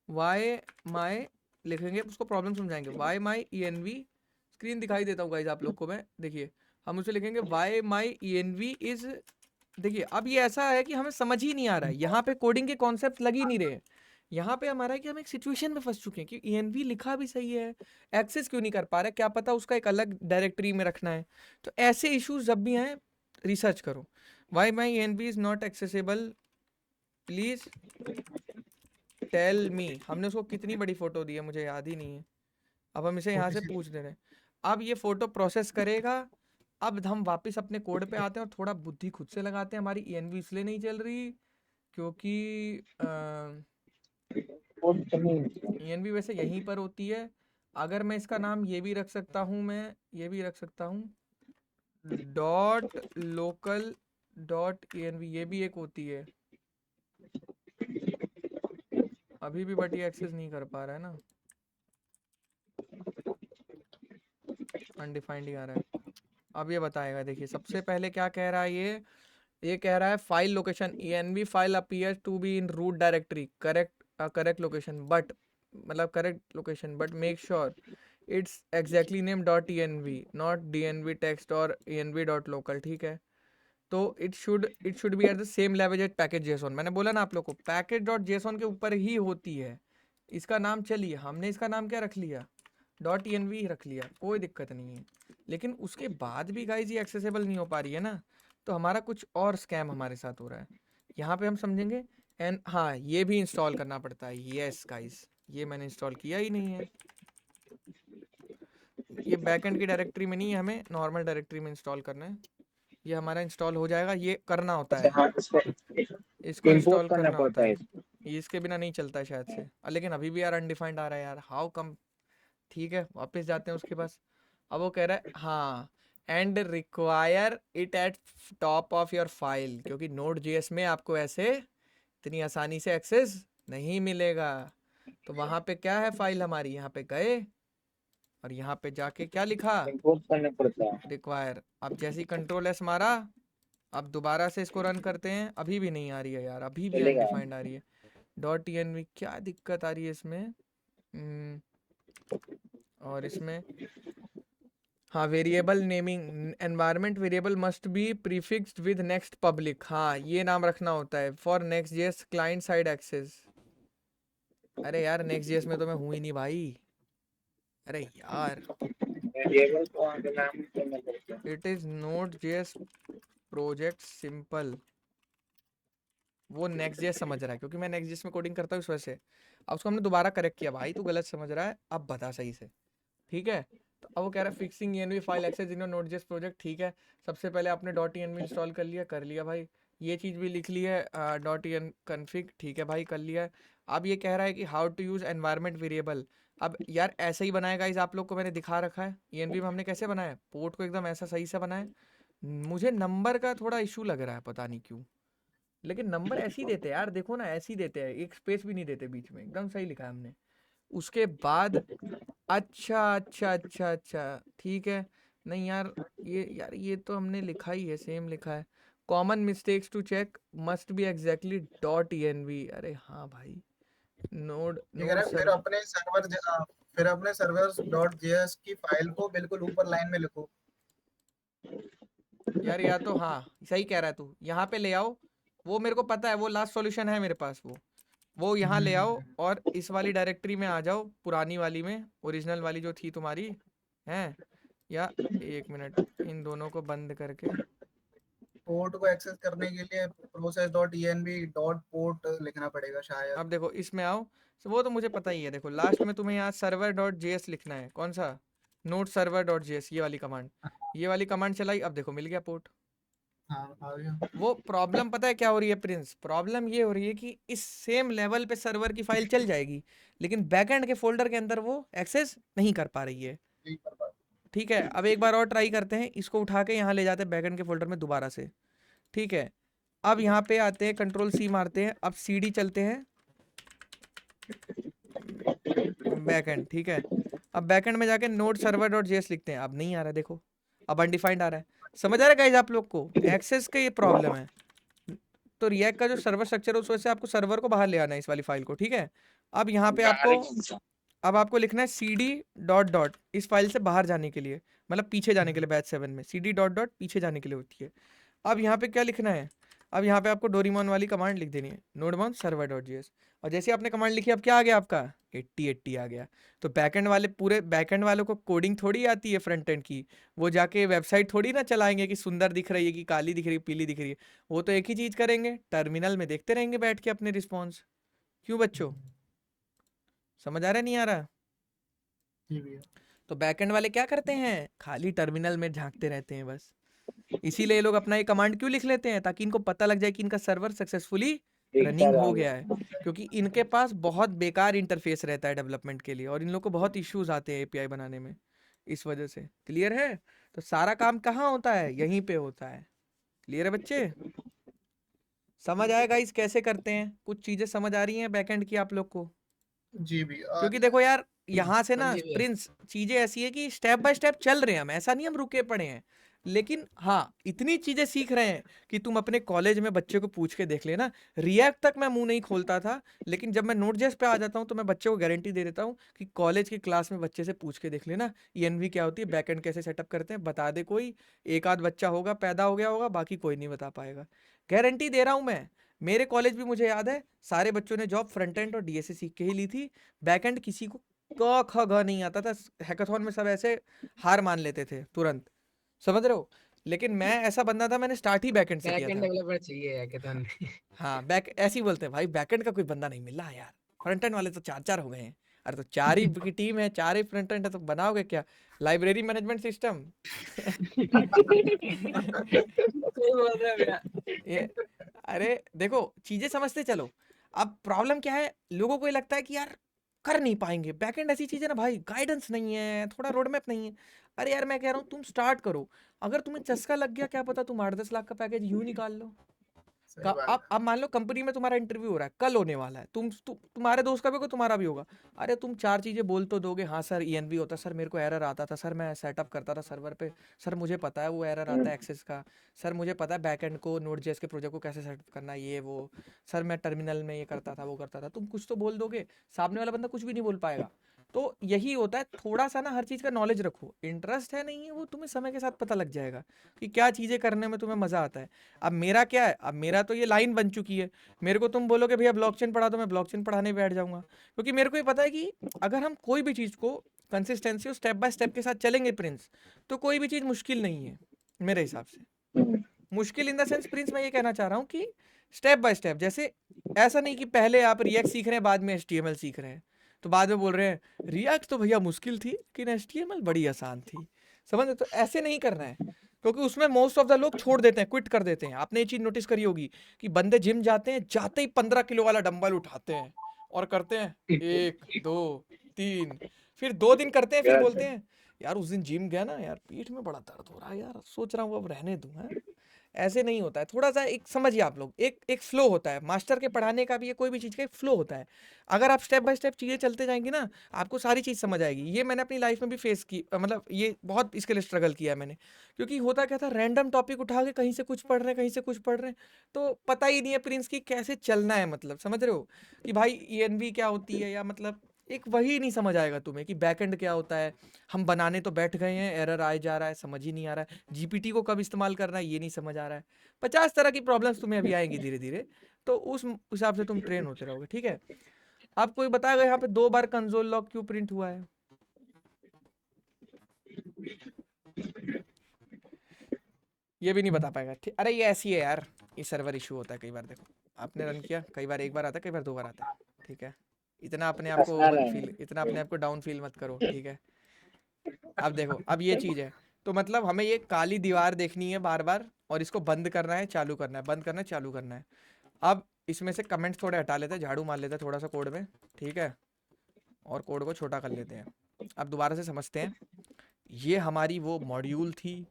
वाई माई लिखेंगे उसको प्रॉब्लम समझाएंगे। वाई माई ENV स्क्रीन दिखाई देता हूँ गाइज आप लोग को मैं, देखिए हम उसे लिखेंगे वाई माई ENV इज। देखिए अब ये ऐसा है कि हमें समझ ही नहीं आ रहा है, यहाँ पे कोडिंग के कॉन्सेप्ट लग ही नहीं रहे। यहाँ पे हमारा है कि हम एक सिचुएशन में फंस चुके हैं कि ENV लिखा भी सही है, एक्सेस क्यों नहीं कर पा रहे, क्या पता उसका एक अलग डायरेक्टरी में रखना है। तो ऐसे इश्यूज जब भी आए रिसर्च करो। Why my ENV is not accessible please tell me. हमने उसको कितनी बड़ी फोटो दी है मुझे याद ही नहीं है। अब हम इसे यहाँ से पूछ दे रहे हैं, अब ये फोटो प्रोसेस करेगा। अब हम वापस अपने कोड पे आते हैं और थोड़ा बुद्धि खुद से लगाते हैं। हमारी ENV इसलिए नहीं चल रही क्योंकि कोड करनी है। ENV वैसे यहीं पर होती है। अगर मैं इसका नाम ये भी रख सकता हूँ, मैं ये भी रख सकता हूँ डॉट लोकल डॉट ENV, ये भी एक होती है अभी भी, बट ये एक्सेस नहीं कर पा रहा है ना, अनडिफाइंड ही आ रहा है। अब ये बताएगा, देखिए सबसे पहले क्या कह रहा है ये कह रहा है file location ENV file appear to be in root directory correct location but, मतलब correct location but make sure it's exactly name dot ENV not DNV text और ENV डॉट लोकल। ठीक है, तो it should be at the same level as package JSON. मैंने बोला ना आप लोग को पैकेज डॉट जेसॉन के ऊपर ही होती है इसका नाम। चलिए हमने इसका नाम क्या रख लिया, डॉट ENV रख लिया, कोई दिक्कत नहीं है। लेकिन उसके बाद भी गाइज ये एक्सेसिबल नहीं हो पा रही है ना, तो हमारा कुछ और स्कैम हमारे साथ हो रहा है। यहाँ पे हम समझेंगे। एंड हाँ, ये भी इंस्टॉल करना पड़ता है। यस गाइज, ये मैंने इंस्टॉल किया ही नहीं है। ये बैकएंड की डायरेक्टरी में नहीं है, हमें नॉर्मल डायरेक्टरी में इंस्टॉल करना है। ये हमारा इंस्टॉल हो जाएगा, ये करना होता है, हाँ, इसको इसको इंस्टॉल इंपोर्ट करना करना होता पड़ता है। है। ये इसके बिना नहीं चलता है शायद से, लेकिन अभी भी यार अनडिफाइंड आ रहा है यार, हाउ कम। ठीक है, वापस जाते हैं उसके पास। अब वो कह रहा है हाँ and require it at top of your file, क्योंकि Node.js में आपको ऐसे इतनी आसानी से एक्सेस नहीं मिलेगा। तो वहाँ पे क्या है फाइल हमारी, यहाँ पे गए और यहाँ पे जाके क्या लिखा, इंपोर्ट करना पड़ता है। रिक्वायर। अब जैसे ही Ctrl+S मारा, अब दोबारा से इसको रन करते हैं, अभी भी नहीं आ रही है यार, अभी भी चलेगा। अनडिफाइंड आ रही है। डॉट ENV क्या दिक्कत आ रही है इसमें। और इसमें हाँ, variable naming environment variable must be prefixed with next public. हाँ, ये नाम रखना होता है for Next.js client side access. अरे यार Next.js में तो मैं हूँ ही नहीं भाई, अरे यार। वेरिएबल को आगे नाम करना पड़ता है। It is Node.js project simple. वो Next.js समझ रहा है क्योंकि मैं Next.js में कोडिंग करता हूँ इस वजह से। अब उसको हमने दोबारा करेक्ट किया, भाई तू गलत समझ रहा है, अब बता सही से। ठीक है, तो अब वो कह रहा है fixing ENV file access in your Node.js project. ठीक है, सबसे पहले आपने डॉट ENV इंस्टॉल कर लिया भाई, ये चीज़ भी लिख ली है डॉट EN कन्फिग। ठीक है भाई, कर लिया है। अब ये कह रहा है कि how to use environment variable. अब यार ऐसे ही बनाएगा इस, आप लोग को मैंने दिखा रखा है ENV में हमने कैसे बनाया, पोर्ट को एकदम ऐसा सही से बनाया। मुझे नंबर का थोड़ा इशू लग रहा है, पता नहीं क्यों, लेकिन नंबर ऐसे ही देते हैं यार, देखो ना ऐसे ही देते हैं, एक स्पेस भी नहीं देते बीच में, एकदम सही लिखा है हमने। उसके बाद अच्छा, ठीक है। नहीं यार, ये तो हमने लिखा ही है, सेम लिखा है। Common mistakes to check must be exactly dot ENV। अरे हाँ भाई, नोड ये कह रहा है, फिर अपने सर्वर डॉट जेएस की फाइल को बिल्कुल ऊपर लाइन में लिखो। यार, या तो हाँ सही कह रहा है तू, यहाँ पे ले आओ, वो मेरे को पता है, वो लास्ट सॉल्यूशन है मेरे पास, वो यहाँ ले आओ और इस वाली डायरेक्टरी में आ जाओ, पुरानी वाली में, ओरिजिनल वाली जो थी तुम्हारी हैं। या एक मिनट, इन दोनों को बंद करके पोर्ट को एक्सेस करने के लिए process dot env dot port लिखना पड़ेगा शायद। अब देखो इसमें आओ, तो वो तो मुझे पता ही है। देखो लास्ट में तुम्हें यहाँ सर्वर डॉट JS लिखना है, कौन सा, नोट सर्वर डॉट JS, ये वाली कमांड, ये वाली कमांड चलाई। अब देखो मिल गया पोर्ट। हाँ, आ गया। वो प्रॉब्लम पता है क्या हो रही है प्रिंस, प्रॉब्लम ये हो रही है कि इस सेम लेवल पे सर्वर की फाइल चल जाएगी, लेकिन बैकएंड के फोल्डर के अंदर वो एक्सेस नहीं कर पा रही है। यही कर पा- ठीक है, अब एक बार और ट्राई करते हैं, इसको उठा के यहाँ ले जाते हैं बैकएंड के फोल्डर में दोबारा से। ठीक है, अब यहाँ पे आते हैं, Ctrl+C मारते हैं, अब CD चलते हैं बैकएंड। ठीक है, अब बैकएंड में जाके नोड सर्वर डॉट जेएस लिखते हैं, अब नहीं आ रहा है, देखो अब अनडिफाइंड आ रहा है। समझ आ रहा है गाइस आप लोग को? एक्सेस का ये प्रॉब्लम है। तो रिएक्ट का जो सर्वर स्ट्रक्चर है उस वजह से आपको सर्वर को बाहर ले आना है इस वाली फाइल को, ठीक है। अब यहाँ पे आपको लिखना है cd डॉट डॉट इस फाइल से बाहर जाने के लिए, मतलब पीछे जाने के लिए, बैच 7 में cd डॉट डॉट पीछे जाने के लिए होती है। अब यहाँ पे क्या लिखना है, अब यहाँ पे आपको डोरीमोन वाली कमांड लिख देनी है, नोडमोन सर्वर डॉट जेएस, और जैसे आपने कमांड लिखी अब क्या आ गया आपका 80 आ गया। तो बैकएंड वाले पूरे बैकएंड वालों को कोडिंग थोड़ी आती है फ्रंट एंड की, वो जाके वेबसाइट थोड़ी ना चलाएंगे कि सुंदर दिख रही है कि काली दिख रही है पीली दिख रही है। वो तो एक ही चीज़ करेंगे, टर्मिनल में देखते रहेंगे बैठ के अपने रिस्पॉन्स। क्यों बच्चों, समझ आ रहा है नहीं आ रहा? जी भैया। तो बैकएंड वाले क्या करते हैं, खाली टर्मिनल में झांकते रहते हैं बस। इसीलिए ये लोग अपना ये कमांड क्यों लिख लेते हैं, ताकि इनको पता लग जाए कि इनका सर्वर सक्सेसफुली रनिंग हो गया है, क्योंकि इनके पास बहुत बेकार इंटरफेस रहता है डेवलपमेंट के लिए, और इन लोग को बहुत इश्यूज आते हैं एपीआई बनाने में इस वजह से। क्लियर है? तो सारा काम कहाँ होता है, यहीं पे होता है। क्लियर है बच्चे? समझ आएगा इस कैसे करते हैं? कुछ चीजें समझ आ रही हैं बैकएंड की आप लोग को? जी भैया। क्योंकि देखो यार यहाँ से ना हाँ जी भैया। प्रिंस चीजें ऐसी है कि स्टेप बाय स्टेप चल रहे हैं हम, ऐसा नहीं हम रुके पड़े हैं, लेकिन हाँ इतनी चीजें सीख रहे हैं कि तुम अपने कॉलेज में बच्चे को पूछ के देख लेना। रिएक्ट तक मैं मुंह नहीं खोलता था, लेकिन जब मैं नोड.जेएस पे आ जाता हूँ तो मैं बच्चे को गारंटी दे देता हूँ कि कॉलेज की क्लास में बच्चे से पूछ के देख लेना ENV क्या होती है, बैकएंड कैसे सेटअप करते हैं, बता दे कोई। एक आध बच्चा होगा पैदा हो गया होगा, बाकी कोई नहीं बता पाएगा, गारंटी दे रहा हूँ मैं। मेरे कॉलेज भी मुझे याद है सारे बच्चों ने जॉब फ्रंट एंड और डीएसए सीख के ही ली थी, बैकएंड किसी को क ख ग नहीं आता था। हैकाथॉन में सब ऐसे हार मान लेते थे तुरंत, समझ रहे हो? लेकिन मैं ऐसा बंदा था, मैंने स्टार्ट ही बैकएंड से किया बैकएंड था। डेवलपर चाहिए हैकाथन में। हाँ बैक ऐसे ही बोलते हैं भाई, बैकएंड का कोई बंदा नहीं मिल रहा यार, फ्रंट एंड वाले तो 4 हो गए हैं। अरे तो 4 ही की टीम है, 4 ही फ्रंट एंड है, तो बनाओगे क्या लाइब्रेरी मैनेजमेंट सिस्टम? सही बोल रहे हो भैया। ये अरे देखो चीजें समझते चलो। अब प्रॉब्लम क्या है, लोगों को ये लगता है कि यार कर नहीं पाएंगे बैकएंड, ऐसी चीज है ना भाई, गाइडेंस नहीं है, थोड़ा रोड मैप नहीं है। अरे यार मैं कह रहा हूँ तुम स्टार्ट करो, अगर तुम्हें चस्का लग गया क्या पता तुम 8-10 लाख का पैकेज यूं निकाल लो। सही बात अब मान लो कंपनी में तुम्हारा इंटरव्यू हो रहा है, कल होने वाला है, तुम्हारे दोस्त का भी होगा, तुम्हारा भी होगा। अरे तुम 4 चीजें बोल तो दोगे, हाँ सर ENV होता, सर मेरे को एरर आता था, सर मैं सेटअप करता था सर्वर पे, सर मुझे पता है वो एरर आता है एक्सेस का, सर मुझे पता है बैकएंड को नोड.जेएस के प्रोजेक्ट को कैसे सेटअप करना है, ये वो, सर मैं टर्मिनल में ये करता था वो करता था। तुम कुछ तो बोल दोगे, सामने वाला बंदा कुछ भी नहीं बोल पाएगा। तो यही होता है, थोड़ा सा ना हर चीज़ का नॉलेज रखो, इंटरेस्ट है नहीं है वो तुम्हें समय के साथ पता लग जाएगा कि क्या चीज़ें करने में तुम्हें मज़ा आता है। अब मेरा क्या है, अब मेरा तो ये लाइन बन चुकी है, मेरे को तुम बोलोगे भैया ब्लॉकचेन पढ़ा, तो मैं ब्लॉकचेन पढ़ाने बैठ जाऊंगा, क्योंकि मेरे को ये पता है कि अगर हम कोई भी चीज़ को कंसिस्टेंसी और स्टेप बाय स्टेप के साथ चलेंगे प्रिंस, तो कोई भी चीज़ मुश्किल नहीं है मेरे हिसाब से। मुश्किल इन द सेंस प्रिंस मैं ये कहना चाह रहा हूँ कि स्टेप बाय स्टेप, जैसे ऐसा नहीं कि पहले आप रिएक्ट सीख रहे हैं बाद में HTML सीख रहे हैं, तो बाद में बोल रहे हैं रिएक्ट तो भैया मुश्किल थी लेकिन HTML बड़ी आसान थी। समझ रहे? तो ऐसे नहीं करना है, क्योंकि उसमें मोस्ट ऑफ द लोग छोड़ देते हैं, क्विट कर देते हैं। आपने ये चीज़ नोटिस करी होगी कि बंदे जिम जाते हैं, जाते ही 15 किलो वाला डंबल उठाते हैं और करते हैं 1 2 3, फिर 2 दिन करते हैं, फिर बोलते हैं यार उस दिन जिम गया ना यार, पीठ में बड़ा दर्द हो रहा है यार, सोच रहा हूँ अब रहने दूं। है ऐसे नहीं होता है, थोड़ा सा एक समझिए आप लोग, एक फ्लो होता है मास्टर के पढ़ाने का भी, ये कोई भी चीज़ का एक फ्लो होता है। अगर आप स्टेप बाय स्टेप चीज़ें चलते जाएंगी ना, आपको सारी चीज़ समझ आएगी। ये मैंने अपनी लाइफ में भी फेस की, मतलब ये बहुत इसके लिए स्ट्रगल किया है मैंने, क्योंकि होता क्या था, रैंडम टॉपिक उठा के कहीं से कुछ पढ़ रहे हैं, कहीं से कुछ पढ़ रहे हैं, तो पता ही नहीं है प्रिंस की कैसे चलना है, मतलब समझ रहे हो कि भाई ENV क्या होती है, या मतलब एक वही नहीं समझ आएगा तुम्हें कि बैकएंड क्या होता है। हम बनाने तो बैठ गए हैं, एरर आए जा रहा है, समझ ही नहीं आ रहा है, GPT को कब इस्तेमाल करना है ये नहीं समझ आ रहा है। 50 तरह की प्रॉब्लम्स तुम्हें अभी आएंगी धीरे धीरे, तो उस हिसाब से तुम ट्रेन होते रहोगे, ठीक है। अब कोई बताएगा यहाँ पे 2 बार कंसोल लॉग क्यों प्रिंट हुआ है? ये भी नहीं बता पाएगा, ठीक। अरे ये ऐसी है यार, ये सर्वर इशू होता है कई बार। देखो आपने रन किया, कई बार 1 बार आता है, कई बार 2 बार आता है, ठीक है। इतना अपने आप को इतना अपने आप को डाउन फील मत करो, ठीक है। अब देखो, अब ये चीज़ है, तो मतलब हमें ये काली दीवार देखनी है बार बार, और इसको बंद करना है, चालू करना है, बंद करना है, चालू करना है। अब इसमें से कमेंट्स थोड़े हटा लेते हैं, झाड़ू मार लेते हैं थोड़ा सा कोड में, ठीक है, और कोड को छोटा कर लेते हैं। अब दोबारा से समझते हैं, ये हमारी वो मॉड्यूल थी,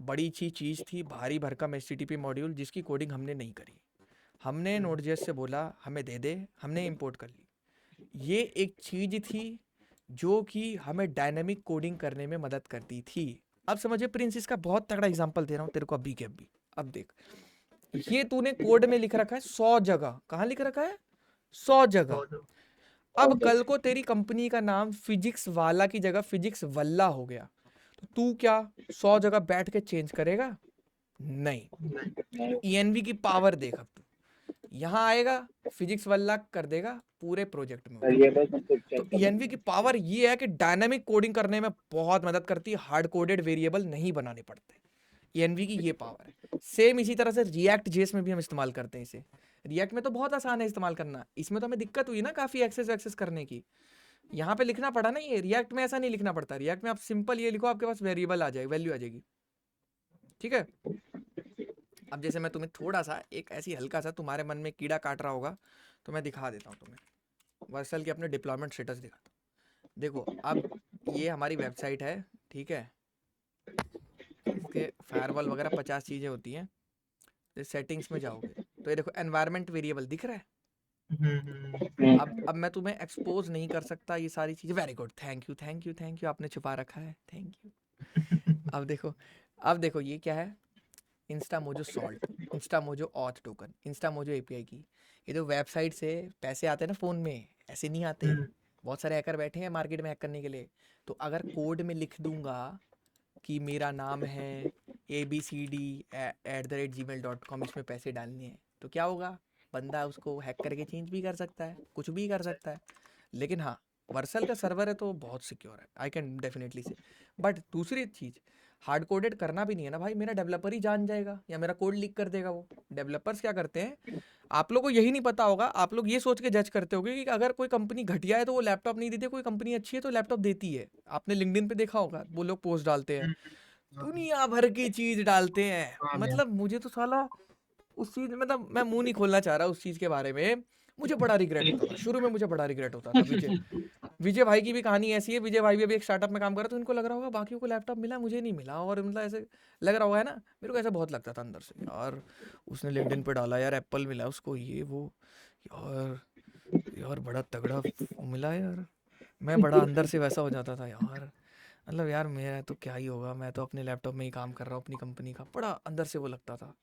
बड़ी सी चीज़ थी, भारी भरकम HTTP मॉड्यूल, जिसकी कोडिंग हमने नहीं करी। हमने नोड.जेएस से बोला हमें दे दे, हमने इंपोर्ट कर ली। ये एक चीज़ थी जो कि हमें डायनेमिक कोडिंग करने में मदद करती थी। अब समझिए प्रिंस, इसका बहुत तगड़ा एग्जांपल दे रहा हूँ तेरे को अभी के अभी। अब देख, ये तूने कोड में लिख रखा है 100 जगह, कहाँ लिख रखा है 100 जगह। अब कल को तेरी कंपनी का नाम फिजिक्स वाला की जगह फिजिक्स वल्ला हो गया, तो तू क्या 100 जगह बैठ के चेंज करेगा? नहीं। ईएनवी की पावर देख, अब तू यहाँ आएगा फिजिक्स वल्ला कर देगा पूरे प्रोजेक्ट में। वेरिएबल सब कुछ चेक तो ईएनवी की पावर ये है कि डायनामिक कोडिंग करने में बहुत मदद करती है, हार्ड कोडेड वेरिएबल नहीं बनाने पड़ते। ईएनवी की ये पावर है। सेम इसी तरह से रिएक्ट जेएस में भी हम इस्तेमाल करते हैं इसे। रिएक्ट में तो बहुत आसान है इस्तेमाल करना, इसमें तो हमें दिक्कत हुई ना काफ़ी एक्सेस करने की। यहाँ पे लिखना पड़ा ना, ये रिएक्ट में ऐसा नहीं लिखना पड़ता। रिएक्ट में आप सिंपल ये लिखो, आपके पास वेरिएबल आ जाएगी, वैल्यू आ जाएगी। ठीक है। अब जैसे मैं तुम्हें थोड़ा सा एक ऐसी हल्का सा तुम्हारे मन में कीड़ा काट रहा होगा, तो मैं दिखा देता हूँ तुम्हें। वर्सल की अपने डिप्लॉयमेंट स्टेटस दिखाता हूँ। देखो, अब ये हमारी वेबसाइट है, ठीक है। इसके फायरवॉल वगैरह 50 चीज़ें होती हैं। सेटिंग्स में जाओगे तो ये देखो एनवायरनमेंट वेरिएबल दिख रहा है। अब मैं तुम्हें एक्सपोज नहीं कर सकता ये सारी चीज़ें। Very good, thank you thank you thank you, आपने छुपा रखा है, थैंक यू। अब देखो ये क्या है, Instamojo salt, Instamojo auth token, Instamojo API की। ये जो वेबसाइट से पैसे आते हैं ना फ़ोन में, ऐसे नहीं आते। बहुत सारे हैकर बैठे हैं मार्केट में हैक करने के लिए। तो अगर कोड में लिख दूंगा कि मेरा नाम है abcd@gmail.com, इसमें पैसे डालने हैं, तो क्या होगा, बंदा उसको हैक करके चेंज भी कर सकता है, कुछ भी कर सकता है। लेकिन हाँ, वर्सल का सर्वर है तो बहुत सिक्योर है, आई कैन डेफिनेटली से। बट दूसरी चीज़, हार्ड कोडेड करना भी नहीं है ना भाई, मेरा डेवलपर ही जान जाएगा या मेरा कोड लीक कर देगा वो। डेवलपर्स क्या करते हैं, आप लोग को यही नहीं पता होगा, आप लोग ये सोच के जज करते होगे कि अगर कोई कंपनी घटिया है तो वो लैपटॉप नहीं देती है, कोई कंपनी अच्छी है तो लैपटॉप देती है। आपने लिंक्डइन पे देखा होगा, वो लोग पोस्ट डालते हैं, दुनिया भर की चीज डालते हैं। मतलब मुझे तो साला उस चीज, मतलब मैं मुंह नहीं खोलना चाह रहा उस चीज के बारे में। मुझे बड़ा रिग्रेट होता था शुरू में, मुझे बड़ा रिग्रेट होता था। विजय भाई की भी कहानी ऐसी है। विजय भाई भी अभी एक स्टार्टअप में काम कर रहा था, तो इनको लग रहा होगा बाकियों को लैपटॉप मिला, मुझे नहीं मिला, और मतलब ऐसे लग रहा होगा, है ना। मेरे को ऐसा बहुत लगता था अंदर से, यार उसने लिंक्डइन पे डाला यार एप्पल मिला उसको, ये वो, यार बड़ा तगड़ा मिला यार। मैं बड़ा अंदर से वैसा हो जाता था यार, मतलब यार मेरा तो क्या ही होगा, मैं तो अपने लैपटॉप में ही काम कर रहा हूँ अपनी कंपनी का, बड़ा अंदर से वो लगता था।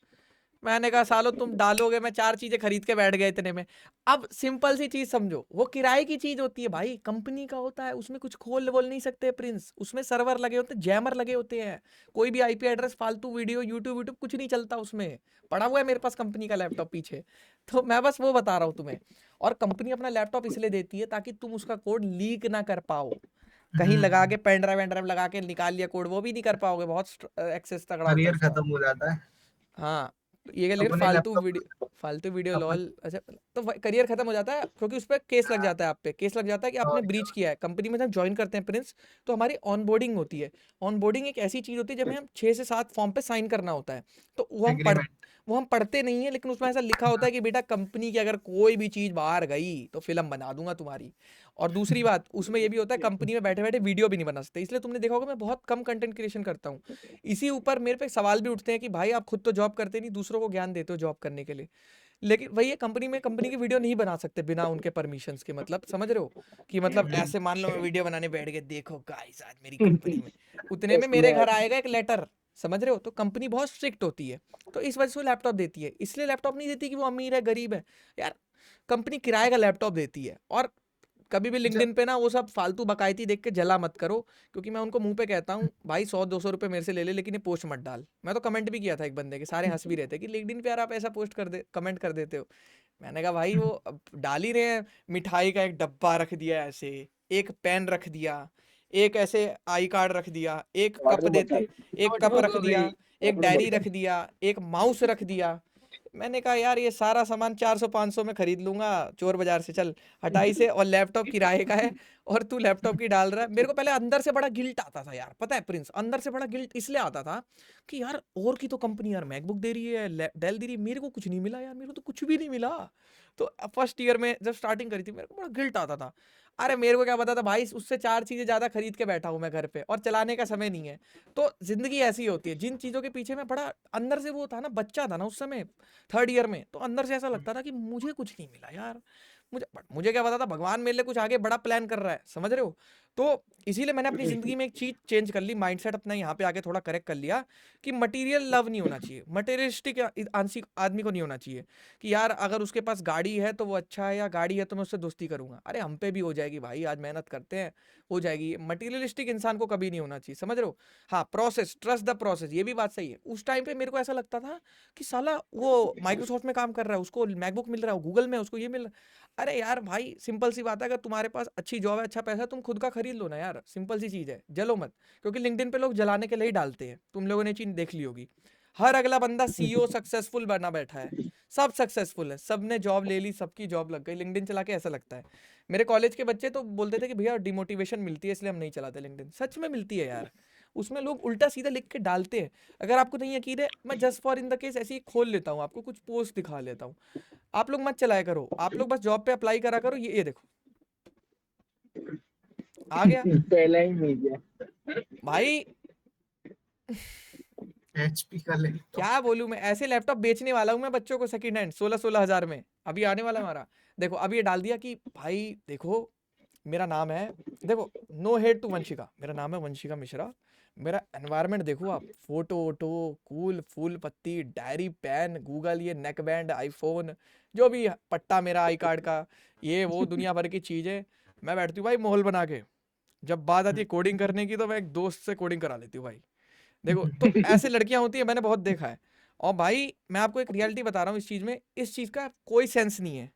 मैंने कहा सालो तुम डालोगे, मैं 4 चीजें खरीद के बैठ गया इतने में। अब सिंपल सी चीज समझो, वो किराए की चीज होती है भाई, कंपनी का होता है, उसमें कुछ खोल बोल नहीं सकते प्रिंस। उसमें सर्वर लगे होते हैं, जैमर लगे होते हैं, कोई भी आईपी एड्रेस, फालतू वीडियो, यूट्यूब कुछ नहीं चलता उसमें। पड़ा हुआ है मेरे पास कंपनी का लैपटॉप पीछे, तो मैं बस वो बता रहा हूँ तुम्हें। और कंपनी अपना लैपटॉप इसलिए देती है ताकि तुम उसका कोड लीक ना कर पाओ। कहीं लगा के पेन ड्राइव लगा के निकाल लिया कोड, वो भी नहीं कर पाओगे, बहुत एक्सेस तगड़ा होता है उसका। खत्म हो जाता है। हाँ, ये लेकिन फालतू वीडियो लॉल, अच्छा तो करियर खत्म हो जाता है, क्योंकि उस पर केस लग जाता है, आप पे केस लग जाता है कि आपने ब्रीच किया है। कंपनी में जब ज्वाइन करते हैं प्रिंस, तो हमारी ऑनबोर्डिंग होती है। ऑनबोर्डिंग एक ऐसी चीज होती है जब हम 6 से 7 फॉर्म पे साइन करना होता है, तो वो हम पढ़ते नहीं है, लेकिन उसमें ऐसा लिखा होता है कि बेटा कंपनी की अगर कोई भी चीज बाहर गई तो फिल्म बना दूंगा तुम्हारी। और दूसरी बात उसमें ये भी होता है, कंपनी में बैठे बैठे वीडियो भी नहीं बना सकते। इसलिए तुमने देखा होगा मैं बहुत कम कंटेंट क्रिएशन करता हूँ। इसी ऊपर मेरे पे सवाल भी उठते हैं कि भाई आप खुद तो जॉब करते नहीं, दूसरों को ज्ञान देते हो जॉब करने के लिए, लेकिन वही है कंपनी की वीडियो नहीं बना सकते बिना उनके परमिशंस के। मतलब समझ रहे हो कि मतलब ऐसे मान लो मैं वीडियो बनाने बैठ गए, देखो गाइस आज मेरी कंपनी में, उतने में मेरे घर आएगा एक लेटर, समझ रहे हो। तो कंपनी बहुत स्ट्रिक्ट होती है, तो इस वजह से वो लैपटॉप देती है। इसलिए लैपटॉप नहीं देती कि वो अमीर है गरीब है, यार कंपनी किराए का लैपटॉप देती है। और कभी भी लिंक्डइन पे ना वो सब फालतू बकायती देख के जला मत करो, क्योंकि मैं उनको मुंह पे कहता हूँ भाई 100-200 रुपए मेरे से ले ले, लेकिन ये पोस्ट मत डाल। मैं तो कमेंट भी किया था एक बंदे के, सारे हंस भी रहे थे कि लिंक्डइन पे यार आप ऐसा पोस्ट कर दे, कमेंट कर देते हो। मैंने कहा भाई वो अब डाल ही रहे हैं, मिठाई का एक डब्बा रख दिया ऐसे, एक पेन रख दिया, एक ऐसे आई कार्ड रख दिया, एक कप देते, एक कप रख दिया, एक डायरी रख दिया, एक माउस रख दिया। मैंने कहा यार ये सारा सामान 400-500 में खरीद लूंगा चोर बाजार से, चल हटाई से, और लैपटॉप किराए का है और तू लैपटॉप की डाल रहा है। मेरे को पहले अंदर से बड़ा गिल्ट आता था यार, पता है प्रिंस, अंदर से बड़ा गिल्ट इसलिए आता था कि यार और की तो कंपनी यार मैकबुक दे रही है, डेल दे रही है, मेरे को कुछ नहीं मिला यार, मेरे को तो कुछ भी नहीं मिला। तो फर्स्ट ईयर में जब स्टार्टिंग करी थी मेरे को बड़ा गिल्ट आता था। अरे मेरे को क्या पता था भाई, उससे 4 चीजें ज्यादा खरीद के बैठा हूं मैं घर पे और चलाने का समय नहीं है। तो जिंदगी ऐसी होती है, जिन चीजों के पीछे मैं बड़ा अंदर से वो था ना, बच्चा था ना उस समय 3rd ईयर में, तो अंदर से ऐसा लगता था कि मुझे कुछ नहीं मिला यार। मुझे क्या पता था भगवान मेरे लिए कुछ आगे बड़ा प्लान कर रहा है, समझ रहे हो। तो इसीलिए मैंने अपनी जिंदगी में एक चीज चेंज कर ली, माइंडसेट अपना यहाँ पे आके थोड़ा करेक्ट कर लिया कि मटेरियल लव नहीं होना चाहिए, मटेरियलिस्टिक आदमी को नहीं होना चाहिए कि यार अगर उसके पास गाड़ी है तो वो अच्छा है, या गाड़ी है तो मैं उससे दोस्ती करूंगा। अरे हम पे भी हो जाएगी भाई, आज मेहनत करते हैं हो जाएगी। मटेरियलिस्टिक इंसान को कभी नहीं होना चाहिए, समझ रहे हो। हाँ, प्रोसेस, ट्रस्ट द प्रोसेस, ये भी बात सही है। उस टाइम पे मेरे को ऐसा लगता था कि साला वो माइक्रोसॉफ्ट में काम कर रहा है, उसको मैकबुक मिल रहा है, गूगल में उसको ये मिल रहा है। अरे यार भाई सिंपल सी बात है, अगर तुम्हारे पास अच्छी जॉब है, अच्छा पैसा है, तुम खुद का खरीद लो ना यार, सिंपल सी चीज है, जलो मत। क्योंकि लिंक्डइन पे लोग जलाने के लिए ही डालते हैं, तुम लोगों ने चीज देख ली होगी। हर अगला बंदा सीईओ सक्सेसफुल बना बैठा है, सब सक्सेसफुल है, सबने जॉब ले ली, सबकी जॉब लग गई। लिंक्डइन चला के ऐसा लगता है। मेरे कॉलेज के बच्चे तो बोलते थे कि भैया डिमोटिवेशन मिलती है इसलिए हम नहीं चलाते लिंक्डइन। सच में मिलती है यार, उसमें लोग उल्टा सीधा लिख के डालते हैं। अगर आपको नहीं यकीन है, मैं just for in the case ऐसे ही खोल लेता हूँ, आपको कुछ पोस्ट दिखा लेता हूँ। आप लोग मत चलाया करो, आप लोग बस जॉब पे अप्लाई करा करो। ये देखो आ गया पहला ही मिल गया। भाई। HP का लैपटॉप। क्या बोलूं मैं, ऐसे लैपटॉप बेचने वाला हूं मैं बच्चों को सेकंड हैंड 16-16 हजार में, अभी आने वाला है हमारा। देखो अभी ये डाल दिया कि भाई देखो मेरा नाम है, देखो नो हेट टू वंशिका, मेरा नाम है वंशिका मिश्रा। मेरा एनवायरनमेंट देखो आप, फोटो वोटो कूल, फूल पत्ती, डायरी, पेन, गूगल, ये नेक बैंड, आईफोन, जो भी पट्टा मेरा आई कार्ड का, ये वो दुनिया भर की चीजें। मैं बैठती हूँ भाई माहौल बना के। जब बात आती है कोडिंग करने की तो मैं एक दोस्त से कोडिंग करा लेती हूँ भाई। देखो तो ऐसे लड़कियां होती है, मैंने बहुत देखा है। और भाई मैं आपको एक रियलिटी बता रहा हूँ, इस चीज में, इस चीज का कोई सेंस नहीं है।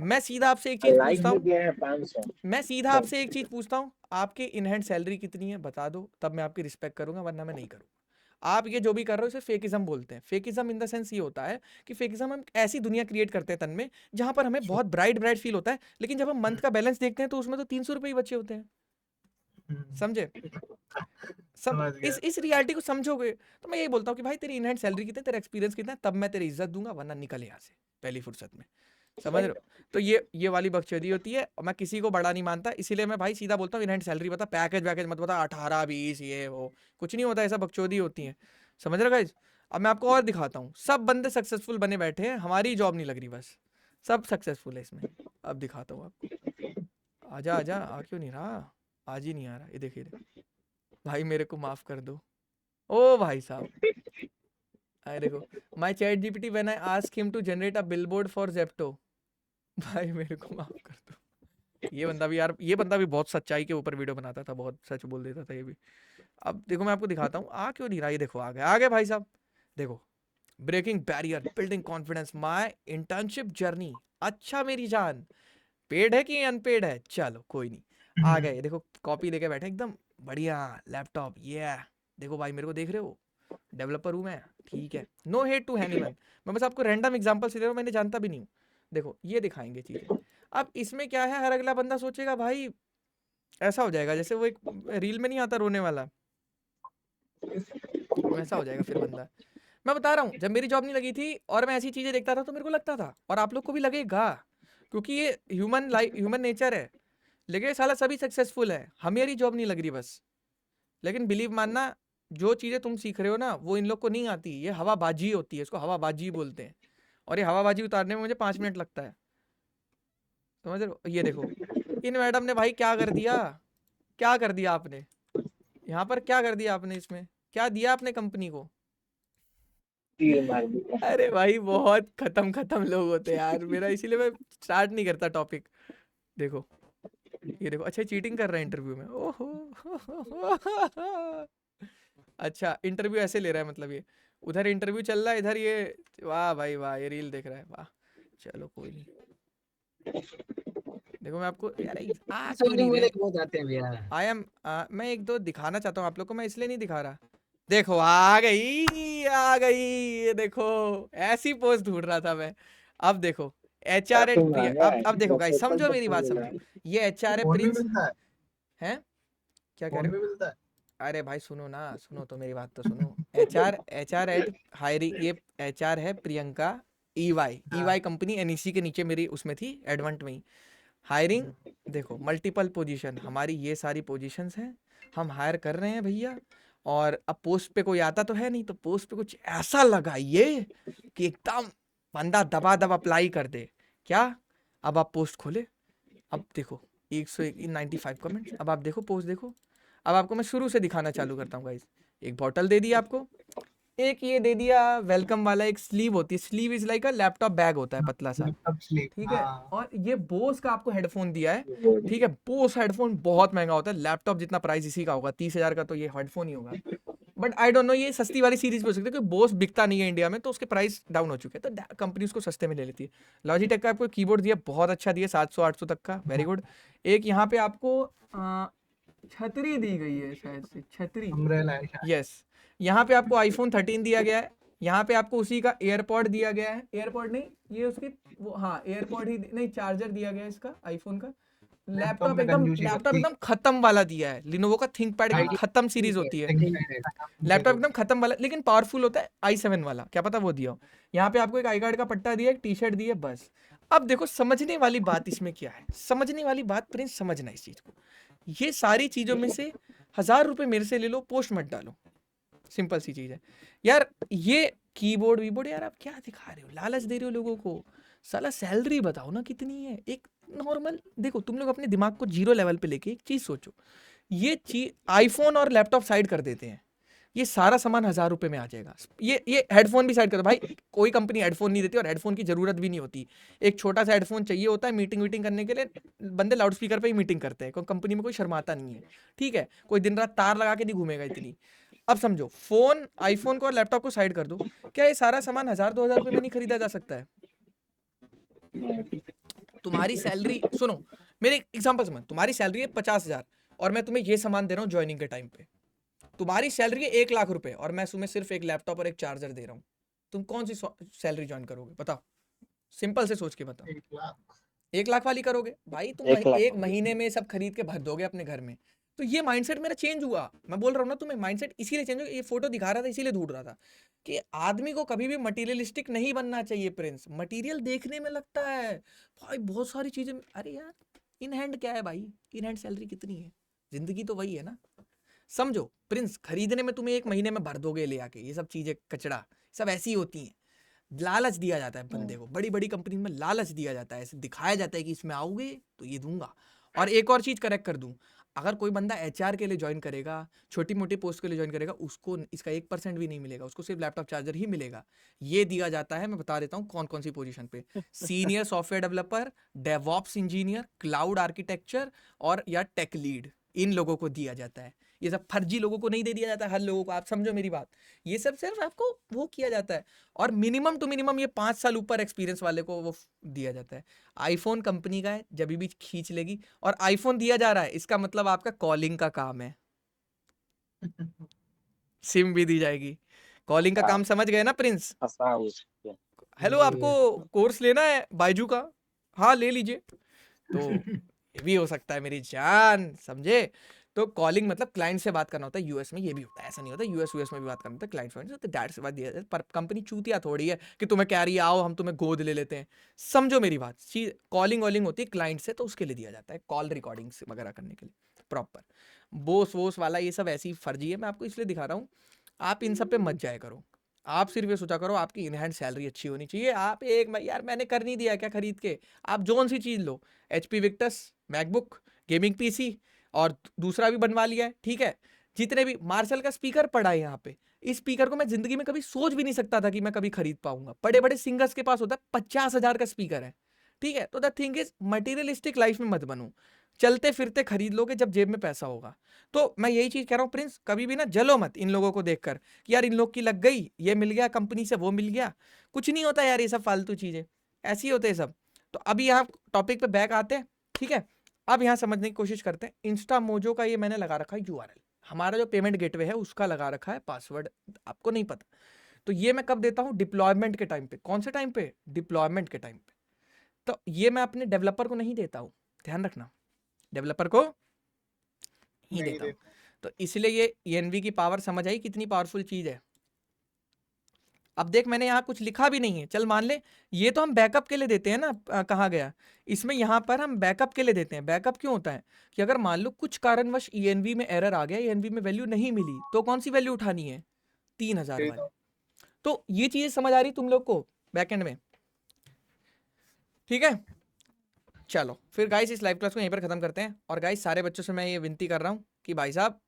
मैं सीधा आपसे एक चीज लाइक पूछता भी हूँ, गया है 500। मैं सीधा आपसे एक चीज पूछता हूँ, आपकी इन हैंड सैलरी कितनी है बता दो, तब मैं आपकी रिस्पेक्ट करूंगा, वरना मैं नहीं करूंगा। आप ये जो भी कर रहे हो इसे फेकिज्म बोलते हैं। फेकिज्म इन द सेंस ये होता है कि फेकिज्म हम ऐसी दुनिया क्रिएट करते हैं तन में जहां पर हमें बहुत ब्राइट ब्राइट फील होता है, लेकिन जब हम मंथ का बैलेंस देखते हैं तो उसमें तो 300 रुपये ही बचे होते हैं, समझे। सब समझ गया। इस रियलिटी को समझोगे तो मैं यही बोलता हूँ कि भाई तेरी इन हैंड सैलरी कितनी है, तेरा एक्सपीरियंस कितना है, तब मैं तेरी इज्जत दूंगा, वरना निकल यहाँ से पहली फुर्सत में, समझ रहे हो। तो ये वाली बकचोदी होती है, और मैं किसी को बड़ा नहीं मानता, इसीलिए मैं भाई सीधा बोलता हूँ इन हैंड सैलरी बता, पैकेज वैकेज मत बता 18-20 ये वो, कुछ नहीं होता, ऐसा बकचोदी होती है, समझ रहे हो गाइस। अब मैं आपको और दिखाता हूँ, सब बंदे सक्सेसफुल बने बैठे हैं, हमारी जॉब नहीं लग रही, बस सब सक्सेसफुल है इसमें। अब दिखाता हूँ आपको, आजा आजा, आ क्यों नहीं रहा, आज ही नहीं आ रहा, ये देखिए भाई मेरे को माफ कर दो ओ भाई साहब। अरे देखो, my chat GPT when I ask him to generate a billboard for Zepto, भाई मेरे को माफ कर दो। ये बंदा भी यार, ये बंदा भी बहुत सच्चाई के ऊपर वीडियो बनाता था, बहुत सच बोल देता था ये भी। अब देखो मैं आपको दिखाता हूँ, आ क्यों नहीं रहा, ये देखो आ गए भाई साहब। देखो, breaking barrier, building confidence, my internship journey. अच्छा मेरी जान, पेड है कि अनपेड है, चलो कोई नहीं, आ गए। देखो कॉपी लेके बैठे एकदम बढ़िया लैपटॉप, ये देखो भाई मेरे को देख रहे हो, डेवलपर हूँ मैं, ठीक है। नो हेट टू एनीवन, मैं बस आपको रैंडम एग्जांपल से दे रहा हूँ, मैंने जानता भी नहीं हूँ। देखो ये दिखाएंगे चीजें। अब इसमें क्या है, हर अगला बंदा सोचेगा भाई ऐसा हो जाएगा जैसे वो एक रील में नहीं आता रोने वाला, वैसा हो जाएगा फिर बंदा। मैं बता रहा हूँ, जब मेरी जॉब नहीं लगी थी और मैं ऐसी चीजें देखता था तो मेरे को लगता था, और आप लोग को भी लगेगा, क्योंकि ये ह्यूमन नेचर है। लेकिन साला सभी सक्सेसफुल है, हमारी जॉब नहीं लग रही बस। लेकिन बिलीव मानना, जो चीज़ें तुम सीख रहे हो ना वो इन लोग को नहीं आती, ये हवाबाजी होती है, इसको हवाबाजी बोलते हैं। और ये हवाबाजी उतारने में मुझे 5 मिनट लगता है, समझ रहे हो। ये देखो इन मैडम ने भाई क्या कर दिया, क्या कर दिया आपने यहाँ पर, क्या कर दिया आपने, इसमें क्या दिया आपने कंपनी को। तीर मार दिया। अरे भाई बहुत खत्म लोग होते हैं यार, मेरा इसीलिए मैं स्टार्ट नहीं करता टॉपिक। देखो ये देखो, अच्छा चीटिंग कर रहा है इंटरव्यू में, ओहो। अच्छा इंटरव्यू ऐसे ले रहा है, मतलब ये उधर इंटरव्यू चल रहा है, इधर ये, वाह भाई वाह, ये रील देख रहा है, वाह। चलो कोई नहीं, देखो मैं आपको यार आ क्यों नहीं रहे, बहुत आते हैं भैया। आई एम, मैं एक दो दिखाना चाहता हूँ आप लोग को, मैं इसलिए नहीं दिखा रहा। देखो आ गई, ये देखो ऐसी पोस्ट ढूंढ रहा था मैं। अब देखो HR एट तुम प्रियंका, आना है, अब देखो गाइस 10 समझो तक मेरी बात मिला है। समझो, ये HR है फोन भी प्रिंस मिलता है, है, क्या कह फोन रहे भी हो। मिलता है। अरे भाई सुनो ना, सुनो तो मेरी बात तो सुनो। HR एट हायरिंग, ये HR है प्रियंका, EY हाँ। कंपनी NEC के नीचे मेरी उसमें थी, एडवेंट में ही। हायरिंग देखो मल्टीपल पोजीशन, हमारी ये सारी पोजीशंस हैं, हम हायर कर रहे हैं भैया। और अब पोस्ट पे कोई आता तो है नहीं, तो पोस्ट पे कुछ ऐसा लगाइए कि एकदम बंदा दबा दबा अप्लाई कर दे। क्या अब आप पोस्ट खोले, अब देखो 195 कमेंट्स। अब आप देखो पोस्ट देखो। अब आपको मैं शुरू से दिखाना चालू करता हूँ गाइस। एक बॉटल दे दी आपको, एक ये दे दिया वेलकम वाला, एक स्लीव होती है, sleeve is like a laptop bag होता है पतला सा, लैपटॉप स्लीप, ठीक है। हाँ। और ये बोस का आपको हेडफोन दिया है, ठीक है। बोस हेडफोन बहुत महंगा होता है, लैपटॉप जितना प्राइस इसी का होगा, 30,000 का तो ये हेडफोन ही होगा। बट आई डोंट नो, ये सस्ती वाली सीरीज भी हो सकती है, क्योंकि बोस बिकता नहीं है इंडिया में, तो उसके प्राइस डाउन हो चुके हैं, तो कंपनी उसको सस्ते में ले लेती है। लॉजिटेक का आपको कीबोर्ड दिया, बहुत अच्छा दिया, 700-800 तक का, वेरी गुड। एक यहाँ पे आपको छतरी दी गई है, शायद से छतरी, अम्ब्रेला है शायद। यस। यहाँ पे आपको आईफोन 13 दिया गया है, यहाँ पे आपको उसी का एयरपॉड दिया गया है, एयरपॉड नहीं, ये उसकी वो, हाँ एयरपॉड ही नहीं, चार्जर दिया गया है इसका आईफोन का। लैपटॉप में एकदम कंजूसी लैपटॉप करती। एकदम खत्म वाला दिया है, लिनोवो का थिंकपैड एकदम Idea खत्म सीरीज होती है, लैपटॉप एकदम खत्म वाला, लेकिन पावरफुल होता है, i7 वाला, क्या पता वो दिया हो। यहाँ पे आपको एक आई कार्ड का पट्टा दिया, एक टी शर्ट दी है, बस। अब देखो समझने वाली बात इसमें क्या है, समझने वाली बात प्रिंस, समझना इस चीज को। ये सारी चीजों में से 1000 रुपए मेरे से ले लो, पोस्ट मत डालो, सिंपल सी चीज है यार। ये कीबोर्ड वीबोर्ड यार आप क्या दिखा रहे हो, लालच दे रहे हो लोगों को। साला सैलरी बताओ ना कितनी है, एक नॉर्मल देखो, तुम लोग अपने दिमाग को 0 लेवल पे लेके एक चीज सोचो, ये चीज आईफोन और लैपटॉप साइड कर देते हैं, ये सारा सामान 1000 रुपए में आ जाएगा। ये हेडफोन भी साइड कर दो भाई, कोई कंपनी हेडफोन नहीं देती, और हेडफोन की जरूरत भी नहीं होती। एक छोटा सा हेडफोन चाहिए होता है मीटिंग वीटिंग करने के लिए, बंदे लाउड स्पीकर पे ही मीटिंग करते हैं, कोई कंपनी में कोई शर्माता नहीं है, ठीक है। कोई दिन रात तार लगा के नहीं घूमेगा इतनी। अब समझो, फोन आईफोन को और लैपटॉप को साइड कर दो, क्या ये सारा सामान 1000-2000 रुपए में नहीं खरीदा जा सकता है? तुम्हारी सैलरी सुनो, मेरे एग्जांपल समझ, तुम्हारी सैलरी है 50,000 और मैं तुम्हें ये सामान दे रहा हूँ ज्वाइनिंग के टाइम पे। तुम्हारी सैलरी है 1 लाख रुपए और मैं तुम्हें सिर्फ एक लैपटॉप और एक चार्जर दे रहा हूँ, तुम कौन सी सैलरी ज्वाइन करोगे बताओ, सिंपल से सोच के बताओ। 1 लाख। 1 लाख वाली करोगे भाई, तुम 1 लाख एक महीने में सब खरीद के भर दोगे अपने घर में। तो ये माइंडसेट मेरा चेंज हुआ, मैं बोल रहा हूँ ना तुम्हें, माइंडसेट इसीलिए चेंज हुआ, ये फोटो दिखा रहा था इसीलिए ढूंढ रहा था कि आदमी को कभी भी मटीरियलिस्टिक नहीं बनना चाहिए प्रिंस। मटीरियल देखने में लगता है भाई बहुत सारी चीजें, अरे यार इन हैंड क्या है भाई, इन हैंड सैलरी कितनी है, जिंदगी तो वही है ना। समझो प्रिंस, खरीदने में तुम्हें 1 महीने में भर दोगे ले आके, ये सब चीजें कचड़ा सब ऐसी होती हैं। लालच दिया जाता है बंदे को, बड़ी बड़ी कंपनी में लालच दिया जाता है, ऐसे दिखाया जाता है कि इसमें आओगे तो ये दूंगा। और एक और चीज करेक्ट कर दूं, अगर कोई बंदा एचआर के लिए ज्वाइन करेगा, छोटी मोटी पोस्ट के लिए ज्वाइन करेगा, उसको इसका 1% भी नहीं मिलेगा, उसको सिर्फ लैपटॉप चार्जर ही मिलेगा। ये दिया जाता है, मैं बता देता हूँ कौन कौन सी पोजीशन पे, senior software developer, DevOps engineer, cloud architecture और या टेक लीड, इन लोगों को दिया जाता है। ये सब फर्जी लोगों को नहीं दे दिया जाता, हर लोगों को, आप समझो मेरी बात। ये सब सिर्फ आपको वो किया जाता है, और मिनिमम टू मिनिमम ये 5 साल ऊपर एक्सपीरियंस वाले को वो दिया जाता है। आईफोन कंपनी का है, जब भी खींच लेगी, और आईफोन दिया जा रहा है, इसका मतलब आपका कॉलिंग का काम है, सिम भी दी जाएगी, कॉलिंग का काम समझ गए ना प्रिंस। हेलो, आपको कोर्स लेना है बायजू का, हाँ ले लीजिए, तो ये भी हो सकता है मेरी जान, समझे। तो कॉलिंग मतलब क्लाइंट से बात करना होता है, यूएस में ये भी होता है, ऐसा नहीं होता, यूएस में भी बात करना होता है, क्लाइंट से, तो दैट से बात दिया जाता है। पर कंपनी चूतिया थोड़ी है कि तुम्हें कह रही है आओ हम तुम्हें गोद ले लेते हैं, समझो मेरी बात। चीज कॉलिंग वॉलिंग होती है क्लाइंट से, तो उसके लिए दिया जाता है, कॉल रिकॉर्डिंग्स वगैरह करने के लिए प्रॉपर। बोस वोस वाला ये सब ऐसी फर्जी है, मैं आपको इसलिए दिखा रहा हूँ, आप इन सब पे मत जाया करो। आप सिर्फ ये सोचा करो आपकी इन हैंड सैलरी अच्छी होनी चाहिए। आप यार मैंने कर नहीं दिया क्या खरीद के, आप जोन सी चीज लो, HP Victus, MacBook, gaming PC, और दूसरा भी बनवा लिया है, ठीक है। जितने भी मार्शल का स्पीकर पड़ा है यहाँ पे, इस स्पीकर को मैं जिंदगी में कभी सोच भी नहीं सकता था कि मैं कभी खरीद पाऊंगा। बड़े बड़े सिंगर्स के पास होता है 50,000 का स्पीकर है, ठीक है। तो the thing is materialistic life में मत बनो, चलते फिरते खरीद लोगे जब जेब में पैसा होगा। तो मैं यही चीज कह रहा हूँ प्रिंस, कभी भी ना जलो मत इन लोगों को देखकर कि यार इन लोग की लग गई, ये मिल गया कंपनी से, वो मिल गया। कुछ नहीं होता यार, ये सब फालतू चीजें ऐसी होते हैं सब। तो अभी यहाँ टॉपिक पे बैक आते हैं, ठीक है। अब यहाँ समझने की कोशिश करते हैं, इंस्टा मोजो का ये मैंने लगा रखा है URL, हमारा जो पेमेंट गेटवे है उसका लगा रखा है पासवर्ड, आपको नहीं पता। तो ये मैं कब देता हूँ, डिप्लॉयमेंट के टाइम पे। कौन से टाइम पे, डिप्लॉयमेंट के टाइम पे। तो ये मैं अपने डेवलपर को नहीं देता हूँ, ध्यान रखना, डेवलपर को नहीं देता हूँ। तो इसलिए ये ENV की पावर समझ आई कितनी पावरफुल चीज है। अब देख मैंने यहाँ कुछ लिखा भी नहीं है, चल मान ले ये तो हम बैकअप के लिए देते हैं ना, कहाँ गया इसमें, यहाँ पर हम बैकअप के लिए देते हैं। बैकअप क्यों होता है कि अगर मान लो कुछ कारणवश ENV में एरर आ गया, ENV में वैल्यू नहीं मिली, तो कौन सी वैल्यू उठानी है, 3000 वाली। तो ये चीजें समझ आ रही तुम लोग को बैकएंड में, ठीक है। चलो फिर गाइस इस लाइव क्लास को यहीं पर खत्म करते हैं। और गाइस सारे बच्चों से मैं ये विनती कर रहा हूँ कि भाई साहब